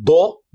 2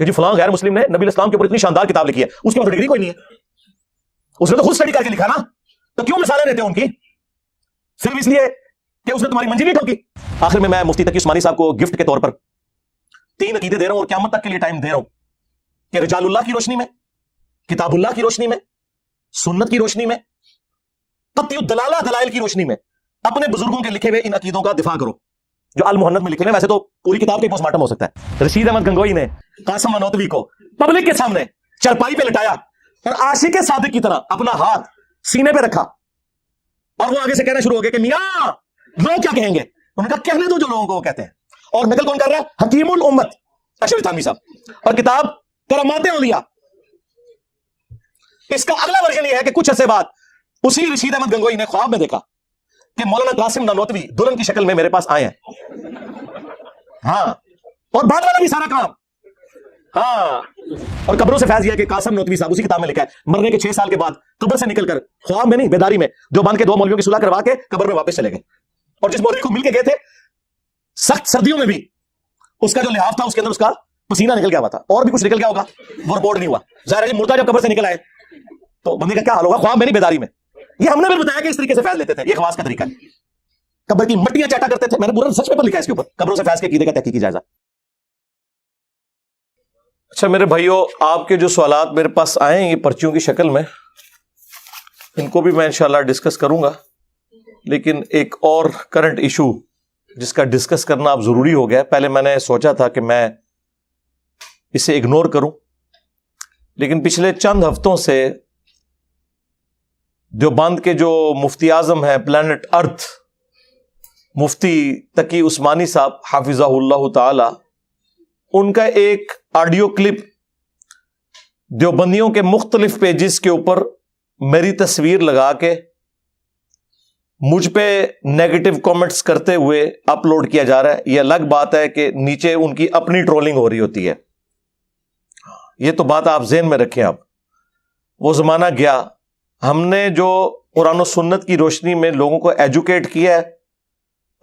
کہ جی فلاں غیر مسلم نے نبی الاسلام کے اوپر اتنی شاندار کتاب لکھی ہے، اس کے اوپر ڈگری کوئی نہیں ہے، اس نے تو خود اسٹڈی کر کے لکھا نا، تو کیوں مثالیں دیتے ہو ان کی؟ صرف اس لیے کہ اس نے تمہاری منزل نہیں ٹھوکی۔ آخر میں مفتی تقی عثمانی صاحب کو گفٹ کے طور پر 3 عقیدے دے رہا ہوں اور قیامت تک کے لیے ٹائم دے رہا ہوں کہ رجال اللہ کی روشنی میں، کتاب اللہ کی روشنی میں، سنت کی روشنی میں، قطعی الدلالہ دلائل کی روشنی میں اپنے بزرگوں کے لکھے ہوئے ان عقیدوں کا دفاع کرو جو المحنت میں لکھے ہوئے۔ ویسے تو پوری کتاب کا پوسٹ مارٹم ہو سکتا ہے۔ رشید احمد گنگوئی نے قاسم نانوتوی کو پبلک کے سامنے چرپائی پہ لٹایا اور عاشق صادق کی طرح اپنا ہاتھ سینے پہ رکھا، اور وہ آگے سے کہنا شروع ہو گیا کہ میاں لوگ کیا کہیں گے؟ انہوں نے کہا کہنے دو جو لوگوں کو وہ کہتے ہیں۔ اور نقل کون کر رہا ہے؟ حکیم الامت اشرف تھانوی صاحب، اور کتاب کرامات اولیاء۔ اس کا اگلا ورژن یہ ہے کہ کچھ عرصے بعد اسی رشید احمد گنگوئی نے خواب میں دیکھا کہ مولانا قاسم نانوتوی دلہن کی شکل میں میرے پاس آئے ہیں، ہاں، اور بعد والا بھی سارا کام، ہاں۔ اور قبروں سے فیض یہ ہے کہ قاسم نانوتوی صاحب اسی کتاب میں لکھا ہے مرنے کے 6 سال کے بعد قبر سے نکل کر خواب میں نہیں بیداری میں دیوبند کے 2 مولویوں کی صلح کروا کے قبر میں واپس چلے گئے، اور جس مولوی کو مل کے گئے تھے سخت سردیوں میں بھی اس کا جو لحاف تھا اس کے اندر اس کا پسینہ نکل گیا ہوا تھا، اور بھی کچھ نکل گیا ہوگا، وہ رپورٹ نہیں ہوا۔ ظاہر ہے جب مردہ جب قبر سے نکل آئے تو بندے کا کیا حال ہوگا؟ خواب میں نہیں بیداری میں۔ یہ ہم نے بھی بتایا کہ اس طریقے سے فیض لیتے تھے، یہ خواص کا طریقہ ہے، قبر کی مٹیاں چاٹا کرتے تھے۔ میں نے پورا سچ پیپر لکھا ہے اس کے اوپر، قبروں سے فیض کے عقیدے کا تحقیقی جائزہ۔ اچھا میرے بھائیو، آپ کے جو سوالات میرے پاس آئے ہیں یہ پرچیوں کی شکل میں، ان کو بھی میں انشاءاللہ ڈسکس کروں گا، لیکن ایک اور کرنٹ ایشو جس کا ڈسکس کرنا اب ضروری ہو گیا۔ پہلے میں نے سوچا تھا کہ میں اسے اگنور کروں، لیکن پچھلے چند ہفتوں سے دیوبند کے جو مفتی اعظم ہیں پلانٹ ارتھ، مفتی تقی عثمانی صاحب حافظہ اللہ تعالی، ان کا ایک آڈیو کلپ دیوبندیوں کے مختلف پیجز کے اوپر میری تصویر لگا کے مجھ پہ نیگیٹو کامنٹس کرتے ہوئے اپلوڈ کیا جا رہا ہے۔ یہ الگ بات ہے کہ نیچے ان کی اپنی ٹرولنگ ہو رہی ہوتی ہے، یہ تو بات آپ ذہن میں رکھیں۔ اب وہ زمانہ گیا، ہم نے جو قرآن و سنت کی روشنی میں لوگوں کو ایجوکیٹ کیا ہے،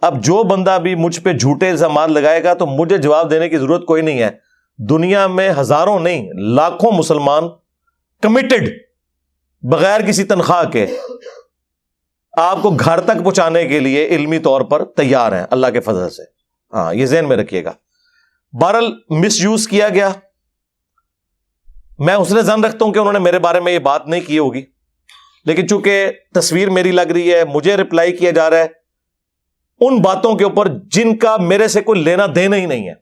اب جو بندہ بھی مجھ پہ جھوٹے الزامات لگائے گا تو مجھے جواب دینے کی ضرورت کوئی نہیں ہے۔ دنیا میں ہزاروں نہیں لاکھوں مسلمان کمیٹڈ بغیر کسی تنخواہ کے آپ کو گھر تک پہنچانے کے لیے علمی طور پر تیار ہیں اللہ کے فضل سے، ہاں یہ ذہن میں رکھیے گا۔ بہرحال مس یوز کیا گیا، میں حسن ظن رکھتا ہوں کہ انہوں نے میرے بارے میں یہ بات نہیں کی ہوگی، لیکن چونکہ تصویر میری لگ رہی ہے، مجھے رپلائی کیا جا رہا ہے ان باتوں کے اوپر جن کا میرے سے کوئی لینا دینا ہی نہیں ہے۔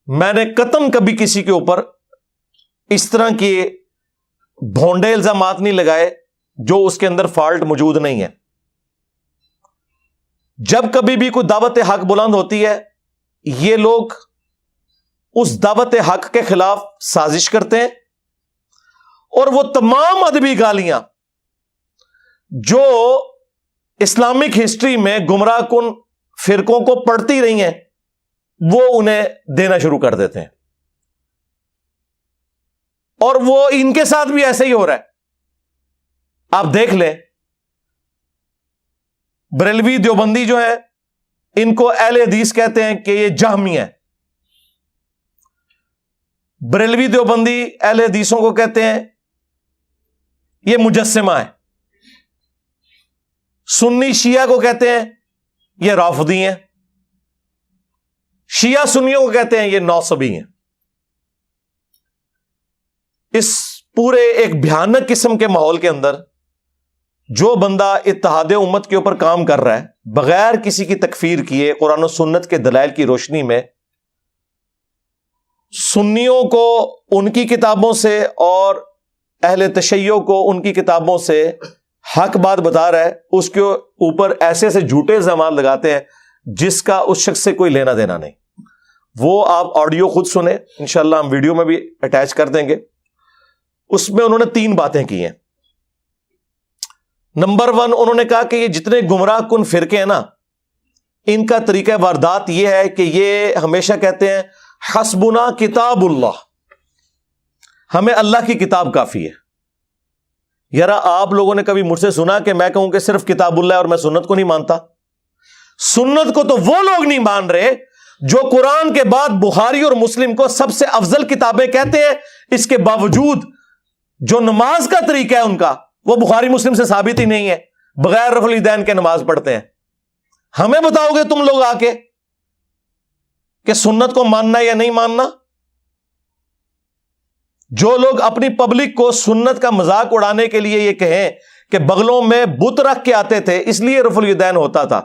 میں نے قطعاً کبھی کسی کے اوپر اس طرح کے بھونڈے الزامات نہیں لگائے جو اس کے اندر فالٹ موجود نہیں ہے۔ جب کبھی بھی کوئی دعوت حق بلند ہوتی ہے، یہ لوگ اس دعوت حق کے خلاف سازش کرتے ہیں، اور وہ تمام ادبی گالیاں جو اسلامک ہسٹری میں گمراہ کن فرقوں کو پڑھتی رہی ہیں وہ انہیں دینا شروع کر دیتے ہیں، اور وہ ان کے ساتھ بھی ایسے ہی ہو رہا ہے۔ آپ دیکھ لیں، بریلوی دیوبندی جو ہے ان کو اہل حدیث کہتے ہیں کہ یہ جہمی ہے، بریلوی دیوبندی اہل حدیثوں کو کہتے ہیں یہ مجسمہ ہے، سنی شیعہ کو کہتے ہیں یہ رافضی ہیں، شیعہ سنیوں کو کہتے ہیں یہ نوصبی ہیں۔ اس پورے ایک بھیانک قسم کے ماحول کے اندر جو بندہ اتحاد امت کے اوپر کام کر رہا ہے بغیر کسی کی تکفیر کیے، قرآن و سنت کے دلائل کی روشنی میں سنیوں کو ان کی کتابوں سے اور اہل تشیع کو ان کی کتابوں سے حق بات بتا رہا ہے، اس کے اوپر ایسے ایسے جھوٹے الزامات لگاتے ہیں جس کا اس شخص سے کوئی لینا دینا نہیں۔ وہ آپ آڈیو خود سنیں، انشاءاللہ ہم ویڈیو میں بھی اٹیچ کر دیں گے۔ اس میں انہوں نے 3 باتیں کی ہیں۔ نمبر 1، انہوں نے کہا کہ یہ جتنے گمراہ کن فرقے ہیں نا، ان کا طریقہ واردات یہ ہے کہ یہ ہمیشہ کہتے ہیں حسبنا کتاب اللہ، ہمیں اللہ کی کتاب کافی ہے۔ یار آپ لوگوں نے کبھی مجھ سے سنا کہ میں کہوں کہ صرف کتاب اللہ ہے اور میں سنت کو نہیں مانتا؟ سنت کو تو وہ لوگ نہیں مان رہے جو قرآن کے بعد بخاری اور مسلم کو سب سے افضل کتابیں کہتے ہیں، اس کے باوجود جو نماز کا طریقہ ہے ان کا، وہ بخاری مسلم سے ثابت ہی نہیں ہے، بغیر رفع الیدین کے نماز پڑھتے ہیں۔ ہمیں بتاؤ گے تم لوگ آ کے کہ سنت کو ماننا یا نہیں ماننا؟ جو لوگ اپنی پبلک کو سنت کا مذاق اڑانے کے لیے یہ کہیں کہ بغلوں میں بت رکھ کے آتے تھے اس لیے رفع الیدین ہوتا تھا،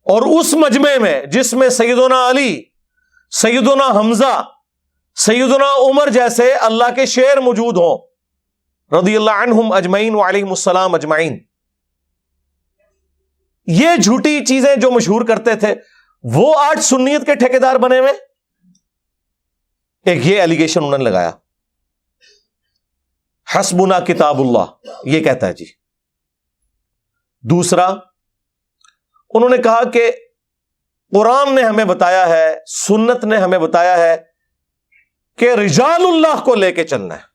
اور اس مجمع میں جس میں سیدنا علی، سیدنا حمزہ، سیدنا عمر جیسے اللہ کے شیر موجود ہوں رضی اللہ عنہم اجمعین وعلیہم السلام اجمعین، یہ جھوٹی چیزیں جو مشہور کرتے تھے، وہ آج سنیت کے ٹھیکیدار بنے ہوئے۔ ایک یہ ایلیگیشن انہوں نے لگایا، حسبنا کتاب اللہ، یہ کہتا ہے جی۔ دوسرا انہوں نے کہا کہ قرآن نے ہمیں بتایا ہے، سنت نے ہمیں بتایا ہے کہ رجال اللہ کو لے کے چلنا ہے،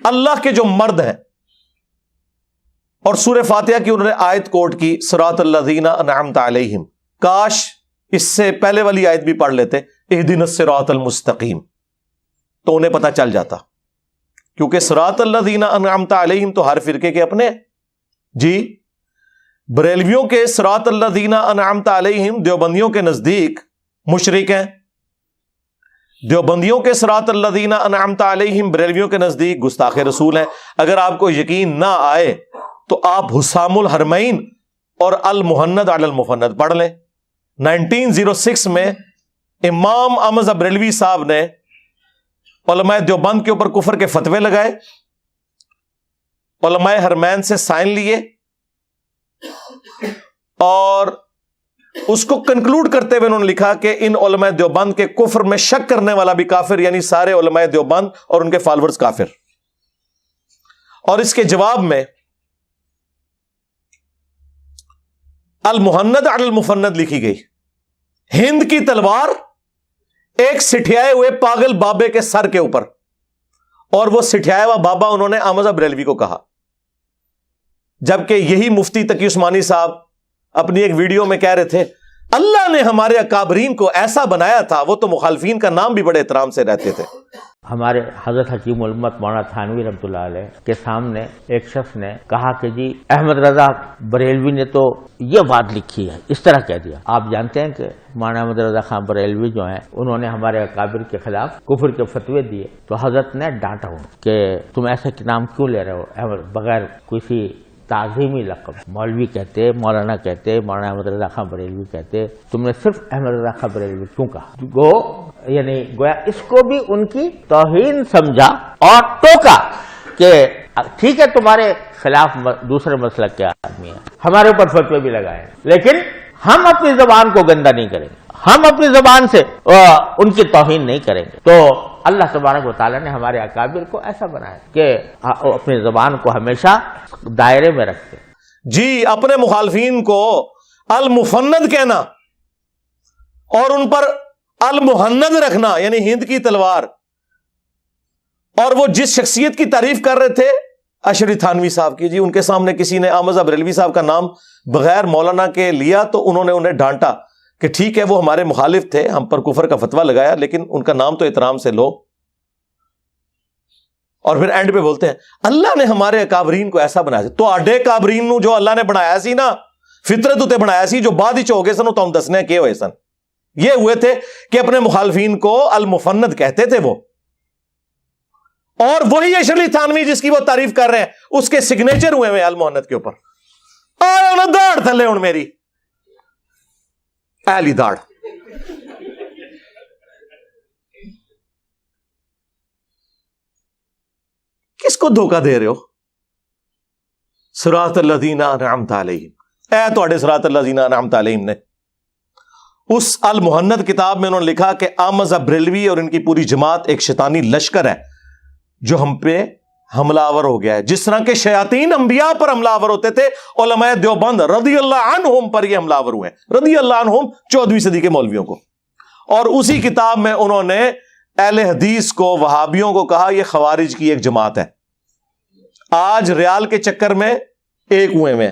اللہ کے جو مرد ہیں، اور سورہ فاتحہ کی انہوں نے آیت کوٹ کی، صراط الذین انعمت علیہم، کاش اس سے پہلے والی آیت بھی پڑھ لیتے، اہدنا الصراط المستقیم، تو انہیں پتہ چل جاتا، کیونکہ صراط الذین انعمت علیہم تو ہر فرقے کے اپنے جی۔ بریلویوں کے صراط الذین انعمت علیہم دیوبندیوں کے نزدیک مشرک ہیں، دیوبندیوں کے صراط الذین انعمت علیہم بریلویوں کے نزدیک گستاخ رسول ہیں۔ اگر آپ کو یقین نہ آئے تو آپ حسام الحرمین اور المحند علی المفند پڑھ لیں۔ 1906 میں امام احمد بریلوی صاحب نے علماء دیوبند کے اوپر کفر کے فتوے لگائے، علماء حرمین سے سائن لیے، اور اس کو کنکلوڈ کرتے ہوئے انہوں نے لکھا کہ ان علماء دیوبند کے کفر میں شک کرنے والا بھی کافر، یعنی سارے علماء دیوبند اور ان کے فالورز کافر۔ اور اس کے جواب میں المحند علی المفند لکھی گئی، ہند کی تلوار ایک سٹھیائے ہوئے پاگل بابے کے سر کے اوپر، اور وہ سٹھیایا ہوا بابا انہوں نے احمد بریلوی کو کہا، جبکہ یہی مفتی تقی عثمانی صاحب اپنی ایک ویڈیو میں کہہ رہے تھے اللہ نے ہمارے اکابرین کو ایسا بنایا تھا، وہ تو مخالفین کا نام بھی بڑے احترام سے رہتے تھے۔ ہمارے حضرت حکیم الامت مولانا تھانوی رحمۃ اللہ علیہ کے سامنے ایک شخص نے کہا کہ جی احمد رضا بریلوی نے تو یہ بات لکھی ہے، اس طرح کہہ دیا۔ آپ جانتے ہیں کہ مولانا احمد رضا خان بریلوی جو ہیں انہوں نے ہمارے اکابر کے خلاف کفر کے فتوے دیے، تو حضرت نے ڈانٹا ہوں کہ تم ایسے نام کیوں لے رہے ہو احمد، بغیر کسی تعظیمی لقب، مولوی کہتے، مولانا کہتے، مولانا احمد رضا خان بریلوی کہتے، تم نے صرف احمد رضا خان بریلوی کیوں کہا؟ یعنی گویا اس کو بھی ان کی توہین سمجھا اور ٹوکا کہ ٹھیک ہے تمہارے خلاف دوسرے مسلک کے آدمی ہیں، ہمارے اوپر فتوے بھی لگائے، لیکن ہم اپنی زبان کو گندا نہیں کریں گے، ہم اپنی زبان سے ان کی توہین نہیں کریں گے۔ تو اللہ تبارک و تعالیٰ نے ہمارے اکابر کو ایسا بنایا کہ اپنی زبان کو ہمیشہ دائرے میں رکھتے جی، اپنے مخالفین کو المفند کہنا اور ان پر المحند رکھنا، یعنی ہند کی تلوار۔ اور وہ جس شخصیت کی تعریف کر رہے تھے اشری تھانوی صاحب کی، جی ان کے سامنے کسی نے احمد بریلوی صاحب کا نام بغیر مولانا کے لیا تو انہوں نے انہیں ڈانٹا کہ ٹھیک ہے وہ ہمارے مخالف تھے، ہم پر کفر کا فتویٰ لگایا، لیکن ان کا نام تو احترام سے لو۔ اور پھر اینڈ پہ بولتے ہیں اللہ نے ہمارے اکابرین کو ایسا بنایا سی، تو آڈے اکابرین نو جو اللہ نے بنایا سی نا، فطرت اتے بنایا سی، جو بعد ہی ہو گئے سن تو ہم دسنے کہ ہوئے سن، یہ ہوئے تھے کہ اپنے مخالفین کو المفند کہتے تھے وہ۔ اور وہی اشرلی تھانوی جس کی وہ تعریف کر رہے ہیں، اس کے سگنیچر ہوئے ہوئے المحند کے اوپر، آئے انہیں داڑ تھلے ہوں میری ایلی داڑ۔ کس کو دھوکہ دے رہے ہو؟ صراط الذین انعمت علیہم، اے تواڈے صراط الذین انعمت علیہم نے۔ اس المحند کتاب میں انہوں نے لکھا کہ احمد بریلوی اور ان کی پوری جماعت ایک شیطانی لشکر ہے جو ہم پہ حملہ آور ہو گیا ہے، جس طرح کے شیاطین انبیاء پر حملہ آور ہوتے تھے، علماء دیوبند رضی اللہ عنہم پر یہ حملہ آور ہوئے ہیں، رضی اللہ عنہم 14ویں صدی کے مولویوں کو۔ اور اسی کتاب میں انہوں نے اہل حدیث کو، وہابیوں کو کہا یہ خوارج کی ایک جماعت ہے۔ آج ریال کے چکر میں ایک ہوئے میں،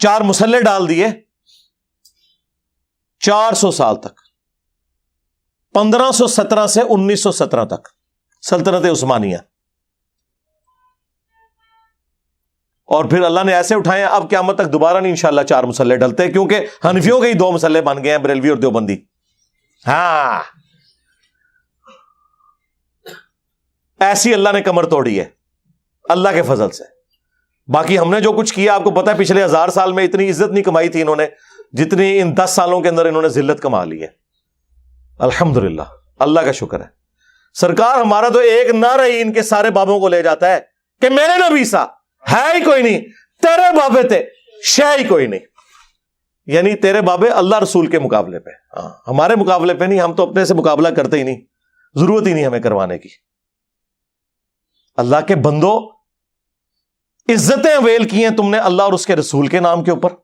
4 مسلح ڈال دیے 400 سال تک، 1517 سے 1917 تک سلطنت عثمانیہ، اور پھر اللہ نے ایسے اٹھائے اب قیامت تک دوبارہ نہیں انشاءاللہ 4 مسلح ڈلتے، کیونکہ حنفیوں کے ہی 2 مسلح بن گئے ہیں، بریلوی اور دیوبندی۔ ہاں ایسی اللہ نے کمر توڑی ہے اللہ کے فضل سے۔ باقی ہم نے جو کچھ کیا آپ کو پتا ہے، پچھلے 1000 سال میں اتنی عزت نہیں کمائی تھی انہوں نے جتنی ان 10 سالوں کے اندر انہوں نے ذلت کما لی ہے۔ الحمدللہ، اللہ کا شکر ہے۔ سرکار ہمارا تو ایک نعرہ ہی ان کے سارے بابوں کو لے جاتا ہے کہ میرے نبی سا ہے ہی کوئی نہیں، تیرے بابے تھے شے ہی کوئی نہیں، یعنی تیرے بابے اللہ رسول کے مقابلے پہ، ہمارے مقابلے پہ نہیں، ہم تو اپنے سے مقابلہ کرتے ہی نہیں، ضرورت ہی نہیں ہمیں کروانے کی۔ اللہ کے بندو، عزتیں اویل کی ہیں تم نے اللہ اور اس کے رسول کے نام کے اوپر،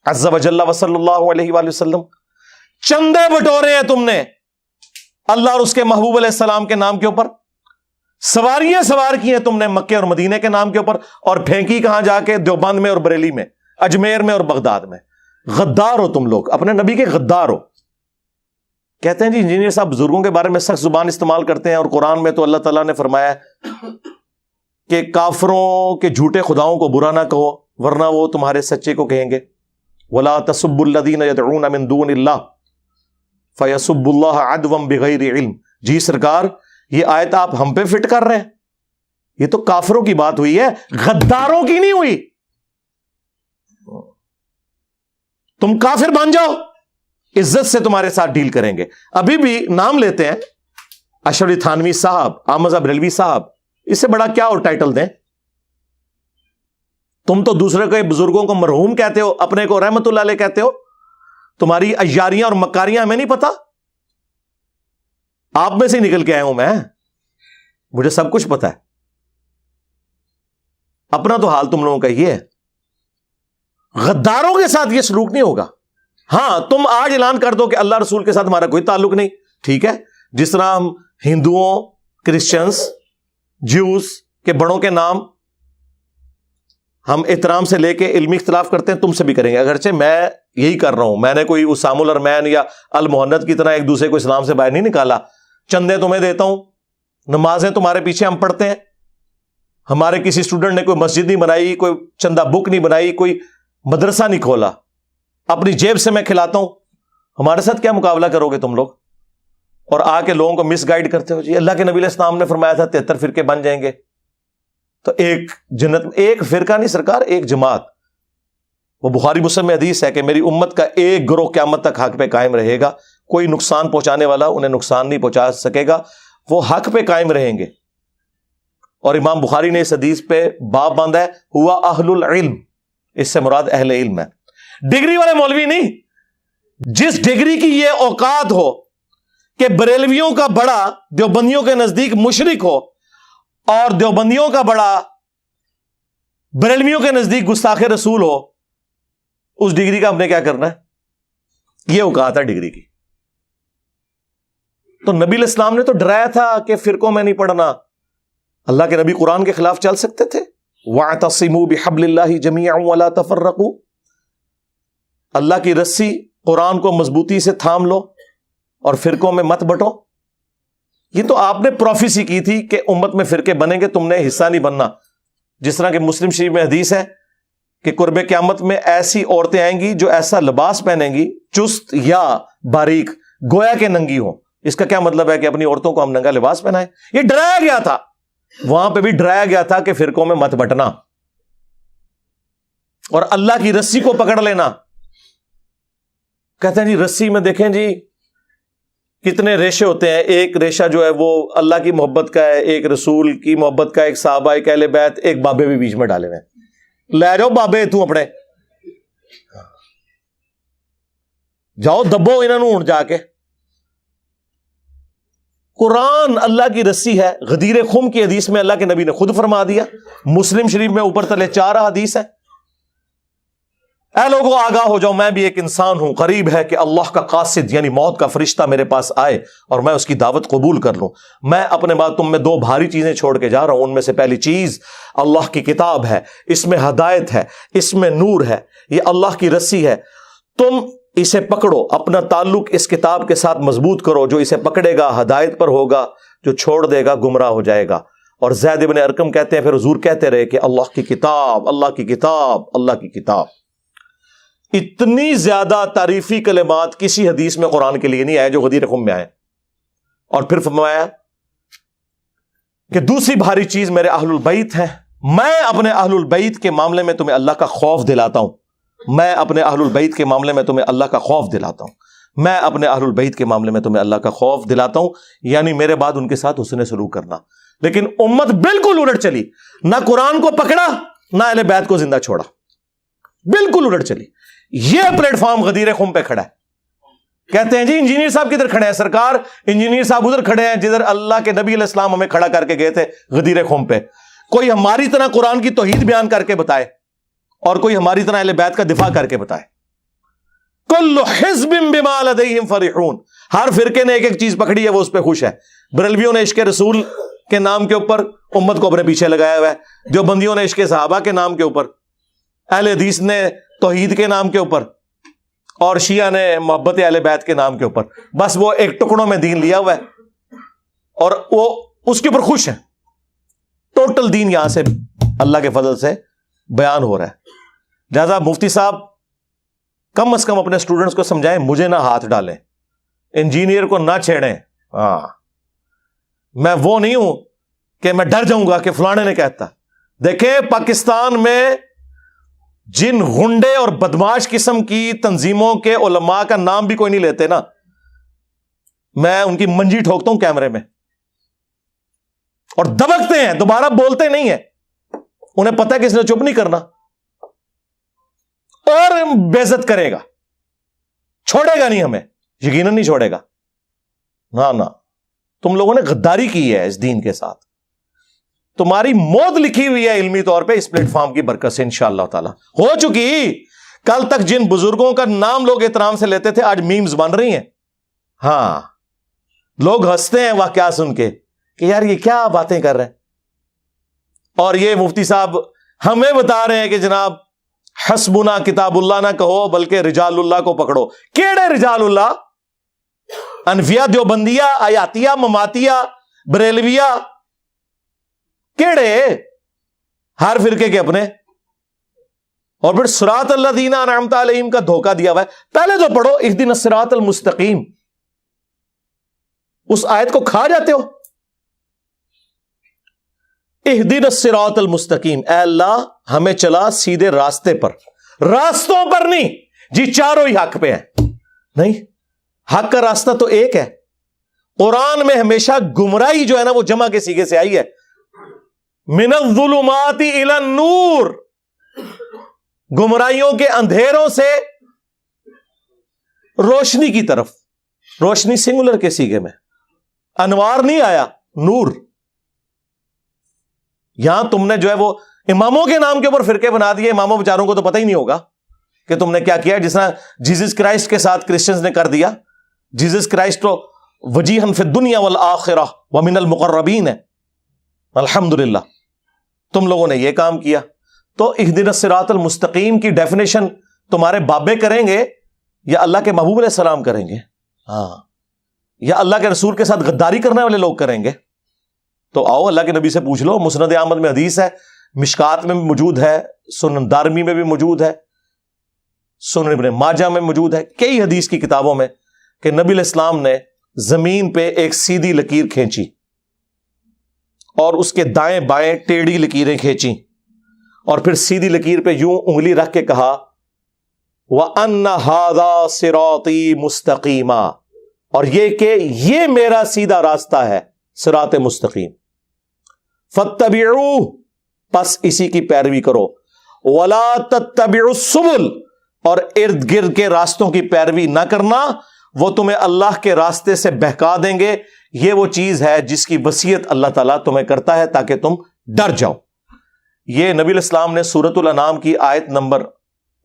عز و جل و صلی اللہ علیہ وآلہ وسلم۔ چندے بٹورے ہیں تم نے اللہ اور اس کے محبوب علیہ السلام کے نام کے اوپر، سواریاں سوار کی ہیں تم نے مکے اور مدینے کے نام کے اوپر، اور پھینکی کہاں جا کے؟ دیوبند میں اور بریلی میں، اجمیر میں اور بغداد میں۔ غدار ہو تم لوگ، اپنے نبی کے غدار ہو۔ کہتے ہیں جی انجینئر صاحب بزرگوں کے بارے میں سخت زبان استعمال کرتے ہیں، اور قرآن میں تو اللہ تعالیٰ نے فرمایا ہے کہ کافروں کے جھوٹے خداؤں کو برا نہ کہو ورنہ وہ تمہارے سچے کو کہیں گے۔ وَلَا تَسُبُّوا الَّذِينَ يَدْعُونَ مِن دُونِ اللَّهِ فَيَسُبُّوا اللَّهَ عَدْوًا بِغَيْرِ عِلْم۔ جی سرکار یہ آیت آپ ہم پہ فٹ کر رہے ہیں، یہ تو کافروں کی بات ہوئی ہے، غداروں کی نہیں ہوئی۔ تم کافر بن جاؤ، عزت سے تمہارے ساتھ ڈیل کریں گے۔ ابھی بھی نام لیتے ہیں اشرف علی تھانوی صاحب، احمد صاحب بریلوی صاحب، اس سے بڑا کیا اور ٹائٹل دیں؟ تم تو دوسرے کے بزرگوں کو مرحوم کہتے ہو، اپنے کو رحمت اللہ علیہ کہتے ہو۔ تمہاری عیاریاں اور مکاریاں ہمیں نہیں پتا، آپ میں سے نکل کے آیا ہوں میں، مجھے سب کچھ پتا ہے۔ اپنا تو حال تم لوگوں کا یہ ہے، غداروں کے ساتھ یہ سلوک نہیں ہوگا۔ ہاں تم آج اعلان کر دو کہ اللہ رسول کے ساتھ ہمارا کوئی تعلق نہیں، ٹھیک ہے، جس طرح ہم ہندوؤں، کرسچنس، جیوز کے بڑوں کے نام ہم احترام سے لے کے علمی اختلاف کرتے ہیں، تم سے بھی کریں گے، اگرچہ میں یہی کر رہا ہوں، میں نے کوئی اسام الرمین یا المحنت کی طرح ایک دوسرے کو اسلام سے باہر نہیں نکالا۔ چندے تمہیں دیتا ہوں، نمازیں تمہارے پیچھے ہم پڑھتے ہیں، ہمارے کسی اسٹوڈنٹ نے کوئی مسجد نہیں بنائی، کوئی چندہ بک نہیں بنائی، کوئی مدرسہ نہیں کھولا، اپنی جیب سے میں کھلاتا ہوں، ہمارے ساتھ کیا مقابلہ کرو گے تم لوگ؟ اور آ کے لوگوں کو مس گائیڈ کرتے ہو۔ جی اللہ کے نبی علیہ السلام نے فرمایا تھا 73 فرقے بن جائیں گے، تو ایک جنت، ایک فرقہ نہیں سرکار، ایک جماعت۔ وہ بخاری مسلم میں حدیث ہے کہ میری امت کا ایک گروہ قیامت تک حق پہ قائم رہے گا، کوئی نقصان پہنچانے والا انہیں نقصان نہیں پہنچا سکے گا، وہ حق پہ قائم رہیں گے۔ اور امام بخاری نے اس حدیث پہ باب باندھا ہے ہوا اہل العلم، اس سے مراد اہل علم ہے، ڈگری والے مولوی نہیں۔ جس ڈگری کی یہ اوقات ہو کہ بریلویوں کا بڑا دیوبندیوں کے نزدیک مشرک ہو اور دیوبندیوں کا بڑا بریلویوں کے نزدیک گستاخ رسول ہو، اس ڈگری کا ہم نے کیا کرنا ہے؟ یہ اوقات ہے ڈگری کی۔ تو نبی علیہ السلام نے تو ڈرایا تھا کہ فرقوں میں نہیں پڑھنا۔ اللہ کے نبی قرآن کے خلاف چل سکتے تھے؟ وَاعْتَصِمُوا بِحَبْلِ اللَّهِ جَمِيعًا وَلَا تَفَرَّقُوا، اللہ کی رسی قرآن کو مضبوطی سے تھام لو اور فرقوں میں مت بٹو۔ یہ تو آپ نے پروفیسی کی تھی کہ امت میں فرقے بنیں گے، تم نے حصہ نہیں بننا۔ جس طرح کہ مسلم شریف میں حدیث ہے کہ قرب قیامت میں ایسی عورتیں آئیں گی جو ایسا لباس پہنیں گی چست یا باریک گویا کہ ننگی ہو۔ اس کا کیا مطلب ہے کہ اپنی عورتوں کو ہم ننگا لباس پہنائیں؟ یہ ڈرایا گیا تھا، وہاں پہ بھی ڈرایا گیا تھا کہ فرقوں میں مت بٹنا اور اللہ کی رسی کو پکڑ لینا۔ کہتے ہیں جی رسی میں دیکھیں جی کتنے ریشے ہوتے ہیں، ایک ریشہ جو ہے وہ اللہ کی محبت کا ہے، ایک رسول کی محبت کا، ایک صحابہ، ایک اہل بیت، ایک بابے بھی بیچ میں ڈالے ہوئے۔ لے جاؤ بابے تو اپنے جاؤ دبو انہوں نے جا کے۔ قرآن اللہ کی رسی ہے۔ غدیر خم کی حدیث میں اللہ کے نبی نے خود فرما دیا، مسلم شریف میں اوپر تلے 4 حدیث ہے۔ اے لوگوں آگاہ ہو جاؤ، میں بھی ایک انسان ہوں، قریب ہے کہ اللہ کا قاصد یعنی موت کا فرشتہ میرے پاس آئے اور میں اس کی دعوت قبول کر لوں۔ میں اپنے بعد تم میں 2 بھاری چیزیں چھوڑ کے جا رہا ہوں، ان میں سے پہلی چیز اللہ کی کتاب ہے، اس میں ہدایت ہے، اس میں نور ہے، یہ اللہ کی رسی ہے، تم اسے پکڑو، اپنا تعلق اس کتاب کے ساتھ مضبوط کرو، جو اسے پکڑے گا ہدایت پر ہوگا، جو چھوڑ دے گا گمراہ ہو جائے گا۔ اور زید بن ارقم کہتے ہیں پھر حضور کہتے رہے کہ اللہ کی کتاب، اللہ کی کتاب، اللہ کی کتاب۔ اتنی زیادہ تعریفی کلمات کسی حدیث میں قرآن کے لیے نہیں آئے جو غدیر خم میں آئے۔ اور پھر فرمایا کہ دوسری بھاری چیز میرے اہل البیت ہیں، میں اپنے اہل البیت کے معاملے میں تمہیں اللہ کا خوف دلاتا ہوں، میں اپنے اہل البیت کے معاملے میں تمہیں اللہ کا خوف دلاتا ہوں، میں اپنے اہل البیت کے معاملے میں تمہیں اللہ کا خوف دلاتا ہوں، یعنی میرے بعد ان کے ساتھ حسن سلوک کرنا۔ لیکن امت بالکل الٹ چلی، نہ قرآن کو پکڑا نہ اہل بیت کو زندہ چھوڑا، بالکل الٹ چلی۔ یہ پلیٹ فارم غدیر خم پہ کھڑا ہے۔ کہتے ہیں جی انجینئر صاحب کدھر کھڑے ہیں؟ سرکار انجینئر صاحب ادھر کھڑے ہیں جدھر اللہ کے نبی علیہ السلام ہمیں کھڑا کر کے گئے تھے غدیر خم پہ۔ کوئی ہماری طرح قرآن کی توحید بیان کر کے بتائے اور کوئی ہماری طرح اہل بیت کا دفاع کر کے بتائے۔ کل حزب بما لدیہم فرحون، ہر فرقے نے ایک ایک چیز پکڑی ہے، وہ اس پہ خوش ہے۔ بریلویوں نے عشق رسول کے نام کے اوپر امت کو اپنے پیچھے لگایا ہوا ہے، جو بندیوں نے عشق صحابہ کے نام کے اوپر، اہل حدیث نے توحید کے نام کے اوپر، اور شیعہ نے محبت اہل بیت کے نام کے اوپر۔ بس وہ ایک ٹکڑوں میں دین لیا ہوا ہے اور وہ اس کے اوپر خوش ہیں۔ ٹوٹل دین یہاں سے اللہ کے فضل سے بیان ہو رہا ہے۔ لہذا مفتی صاحب کم از کم اپنے سٹوڈنٹس کو سمجھائیں، مجھے نہ ہاتھ ڈالیں، انجینئر کو نہ چھیڑیں۔ ہاں، میں وہ نہیں ہوں کہ میں ڈر جاؤں گا کہ فلانے نے کہتا۔ دیکھیں پاکستان میں جن غنڈے اور بدماش قسم کی تنظیموں کے علماء کا نام بھی کوئی نہیں لیتے نا، میں ان کی منجی ٹھوکتا ہوں کیمرے میں، اور دبکتے ہیں، دوبارہ بولتے نہیں ہیں، انہیں پتہ ہے کہ اس نے چپ نہیں کرنا اور بے عزت کرے گا، چھوڑے گا نہیں، ہمیں یقیناً نہیں چھوڑے گا۔ نہ تم لوگوں نے غداری کی ہے اس دین کے ساتھ، تمہاری موت لکھی ہوئی ہے علمی طور پہ اس پلیٹ فارم کی برکت سے انشاءاللہ تعالی ہو چکی۔ کل تک جن بزرگوں کا نام لوگ احترام سے لیتے تھے آج میمز بن رہی ہیں۔ ہاں، لوگ ہنستے ہیں واقعات سن کے کہ یار یہ کیا باتیں کر رہے ہیں، اور یہ مفتی صاحب ہمیں بتا رہے ہیں کہ جناب حسبنا کتاب اللہ نہ کہو بلکہ رجال اللہ کو پکڑو۔ کیڑے رجال اللہ؟ انفیہ، دیوبندیہ، آیاتیہ، مماتیہ، بریلویہ، کیڑے؟ ہر فرقے کے اپنے۔ اور پھر صراط الذین انعمت علیہم کا دھوکہ دیا ہوا ہے۔ پہلے تو پڑھو اہدنا الصراط المستقیم، اس آیت کو کھا جاتے ہو۔ اہدنا الصراط المستقیم، اے اللہ ہمیں چلا سیدھے راستے پر، راستوں پر نہیں جی چاروں ہی حق پہ ہیں، نہیں، حق کا راستہ تو ایک ہے۔ قرآن میں ہمیشہ گمراہی جو ہے نا وہ جمع کے سیغے سے آئی ہے، من الظلمات الی النور، گمراہیوں کے اندھیروں سے روشنی کی طرف، روشنی سنگولر کے سیغے میں، انوار نہیں آیا، نور۔ یہاں تم نے جو ہے وہ اماموں کے نام کے اوپر فرقے بنا دیے، اماموں بیچاروں کو تو پتہ ہی نہیں ہوگا کہ تم نے کیا کیا، جس طرح جیزس کرائسٹ کے ساتھ کرسچنز نے کر دیا۔ جیزس کرائسٹ تو وجیہن فی الدنیا والآخرہ ومن المقربین ہے، الحمدللہ۔ تم لوگوں نے یہ کام کیا۔ تو اہدنا الصراط المستقیم کی ڈیفینیشن تمہارے بابے کریں گے یا اللہ کے محبوب علیہ السلام کریں گے؟ ہاں، یا اللہ کے رسول کے ساتھ غداری کرنے والے لوگ کریں گے؟ تو آؤ اللہ کے نبی سے پوچھ لو۔ مسند احمد میں حدیث ہے، مشکات میں بھی موجود ہے، سنن دارمی میں بھی موجود ہے، سنن ابن ماجہ میں موجود ہے، کئی حدیث کی کتابوں میں، کہ نبی علیہ السلام نے زمین پہ ایک سیدھی لکیر کھینچی اور اس کے دائیں بائیں ٹیڑھی لکیریں کھینچی، اور پھر سیدھی لکیر پہ یوں انگلی رکھ کے کہا وَأَنَّ هَذَا صِرَاطِي مُسْتَقِيمًا، اور یہ کہ یہ میرا سیدھا راستہ ہے، صراط مستقیم، فَاتَّبِعُوهُ، پس اسی کی پیروی کرو، وَلَا تَتَّبِعُوا السُّبُلَ، اور ارد گرد کے راستوں کی پیروی نہ کرنا، وہ تمہیں اللہ کے راستے سے بہکا دیں گے۔ یہ وہ چیز ہے جس کی وصیت اللہ تعالیٰ تمہیں کرتا ہے تاکہ تم ڈر جاؤ۔ یہ نبی علیہ السلام نے سورۃ الانعام کی آیت نمبر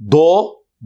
2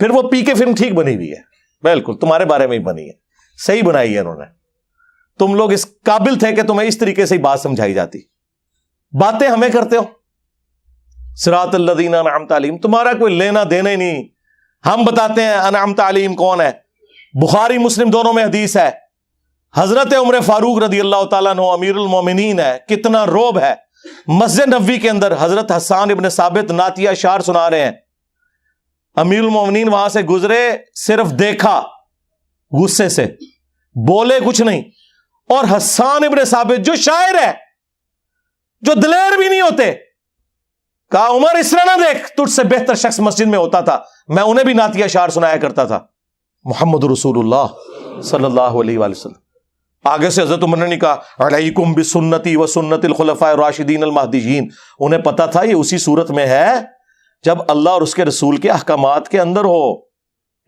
پھر وہ پی کے فلم ٹھیک بنی ہوئی ہے, بالکل تمہارے بارے میں ہی بنی ہے, صحیح بنائی ہے انہوں نے. تم لوگ اس قابل تھے کہ تمہیں اس طریقے سے ہی بات سمجھائی جاتی. باتیں ہمیں کرتے ہو صراط الذین انعمت علیہم, تمہارا کوئی لینا دینا ہی نہیں. ہم بتاتے ہیں انعمت علیہم کون ہے. بخاری مسلم دونوں میں حدیث ہے, حضرت عمر فاروق رضی اللہ تعالیٰ عنہ امیر المومنین ہے. کتنا روب ہے. مسجد نبوی کے اندر حضرت حسان ابن ثابت نعتیہ اشعار سنا رہے ہیں, امیر المومنین وہاں سے گزرے, صرف دیکھا, غصے سے بولے کچھ نہیں. اور حسان ابن ثابت جو شاعر ہے, جو دلیر بھی نہیں ہوتے, کہا عمر اس طرح نہ دیکھ, تجھ سے بہتر شخص مسجد میں ہوتا تھا, میں انہیں بھی نعتیہ اشعار سنایا کرتا تھا. محمد رسول اللہ صلی اللہ علیہ وآلہ وسلم. آگے سے حضرت عمر نے کہا علیکم بسنتی و سنت الخلفاء الراشدین المہدیین. انہیں پتا تھا یہ اسی صورت میں ہے جب اللہ اور اس کے رسول کے احکامات کے اندر ہو,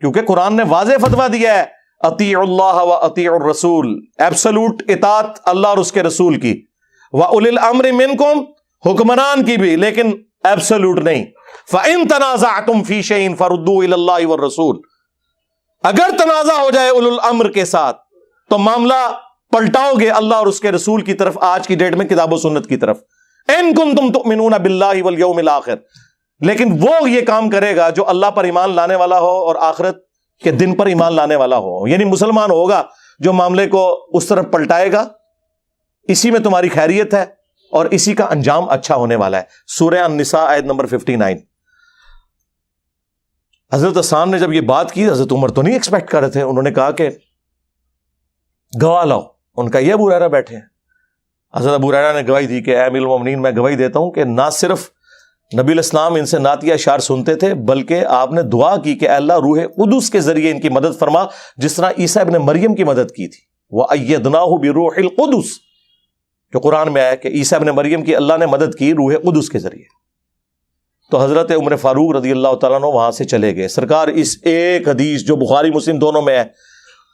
کیونکہ قرآن نے واضح فتویٰ دیا ہے اطیعوا اللہ و اطیعوا الرسول, ایبسولوٹ اطاعت اللہ اور اس کے رسول کی, وَأُولِي الْأَمْرِ مِنْكُمْ, حکمران کی بھی, لیکن ایبسولوٹ نہیں. فَإِن تَنَازَعْتُمْ فِي شَيْءٍ فَرُدُّوهُ إِلَى اللَّهِ وَالرَّسُولِ. اگر تنازع ہو جائے اولو الامر کے ساتھ تو معاملہ پلٹاؤ گے اللہ اور اس کے رسول کی طرف, آج کی ڈیٹ میں کتاب و سنت کی طرف. ان کنتم تؤمنون باللہ والیوم الاخر. لیکن وہ یہ کام کرے گا جو اللہ پر ایمان لانے والا ہو اور آخرت کے دن پر ایمان لانے والا ہو, یعنی مسلمان ہوگا جو معاملے کو اس طرف پلٹائے گا. اسی میں تمہاری خیریت ہے اور اسی کا انجام اچھا ہونے والا ہے. سورہ النساء آیت نمبر 59. حضرت حسان نے جب یہ بات کی, حضرت عمر تو نہیں ایکسپیکٹ کر رہے تھے. انہوں نے کہا کہ گواہ لاؤ. ان کا یہ ابو ہریرہ بیٹھے ہیں. حضرت ابو ہریرہ نے گواہی دی کہ اے امیر المومنین, میں گواہی دیتا ہوں کہ نہ صرف نبی الاسلام ان سے نعتیہ اشعار سنتے تھے, بلکہ آپ نے دعا کی کہ اے اللہ روح قدس کے ذریعے ان کی مدد فرما, جس طرح عیسیٰ ابن مریم کی مدد کی تھی. وَأَيَّدْنَاهُ بِرُوحِ الْقُدُسِ, جو قرآن میں آیا کہ عیسیٰ ابن مریم کی اللہ نے مدد کی روح قدس کے ذریعے. تو حضرت عمر فاروق رضی اللہ تعالیٰ عنہ وہاں سے چلے گئے. سرکار اس ایک حدیث جو بخاری مسلم دونوں میں ہے,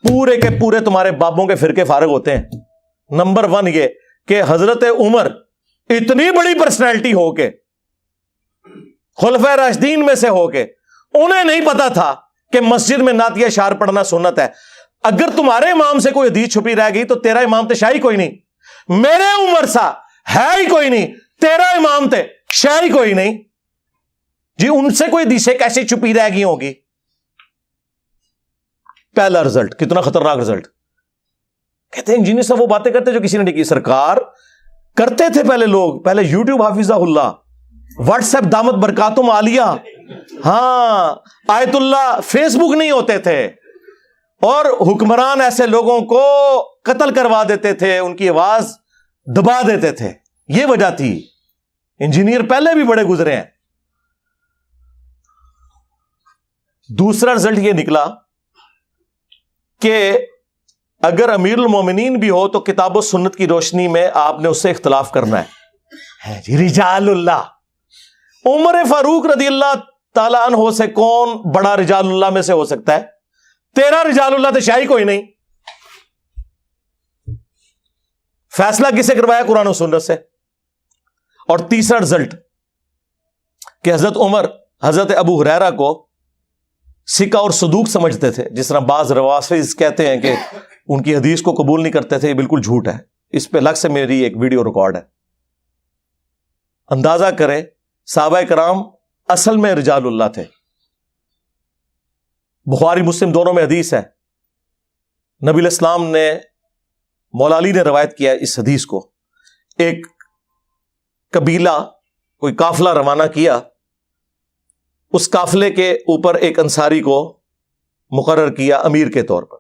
پورے کے پورے تمہارے بابوں کے فرقے فارغ ہوتے ہیں. نمبر 1 یہ کہ حضرت عمر اتنی بڑی پرسنالٹی ہو کے, خلفائے راشدین میں سے ہو کے, انہیں نہیں پتا تھا کہ مسجد میں نعتیہ اشعار پڑھنا سنت ہے. اگر تمہارے امام سے کوئی حدیث چھپی رہ گئی تو تیرا امام تے شاہی کوئی نہیں, میرے عمر سا ہے ہی کوئی نہیں, تیرا امام تے شاہی کوئی نہیں. جی ان سے کوئی حدیثیں کیسے چھپی رہ گئی ہوگی؟ پہلا رزلٹ, کتنا خطرناک رزلٹ. کہتے ہیں انجینئر صاحب وہ باتیں کرتے جو کسی نے نہیں کی. سرکار کرتے تھے پہلے لوگ, پہلے یوٹیوب حافظہ اللہ, واٹس ایپ دامت برکاتم عالیہ, ہاں آیت اللہ, فیس بک نہیں ہوتے تھے, اور حکمران ایسے لوگوں کو قتل کروا دیتے تھے, ان کی آواز دبا دیتے تھے. یہ وجہ تھی. انجینئر پہلے بھی بڑے گزرے ہیں. دوسرا رزلٹ یہ نکلا کہ اگر امیر المومنین بھی ہو تو کتاب و سنت کی روشنی میں آپ نے اس سے اختلاف کرنا ہے. رجال اللہ, عمر فاروق رضی اللہ تعالیٰ عنہ سے کون بڑا رجال اللہ میں سے ہو سکتا ہے؟ تیرا رجال اللہ تو شاہی کوئی نہیں. فیصلہ کسے کروایا؟ قرآن و سنت سے. اور تیسرا رزلٹ کہ حضرت عمر حضرت ابو ہریرہ کو سکہ اور صدوق سمجھتے تھے, جس طرح بعض روافض کہتے ہیں کہ ان کی حدیث کو قبول نہیں کرتے تھے. یہ بالکل جھوٹ ہے. اس پہ الگ سے میری ایک ویڈیو ریکارڈ ہے. اندازہ کریں صحابہ کرام اصل میں رجال اللہ تھے. بخاری مسلم دونوں میں حدیث ہے. نبی الاسلام نے, مولا علی نے روایت کیا اس حدیث کو. ایک قبیلہ کوئی قافلہ روانہ کیا, اس قافلے کے اوپر ایک انصاری کو مقرر کیا امیر کے طور پر.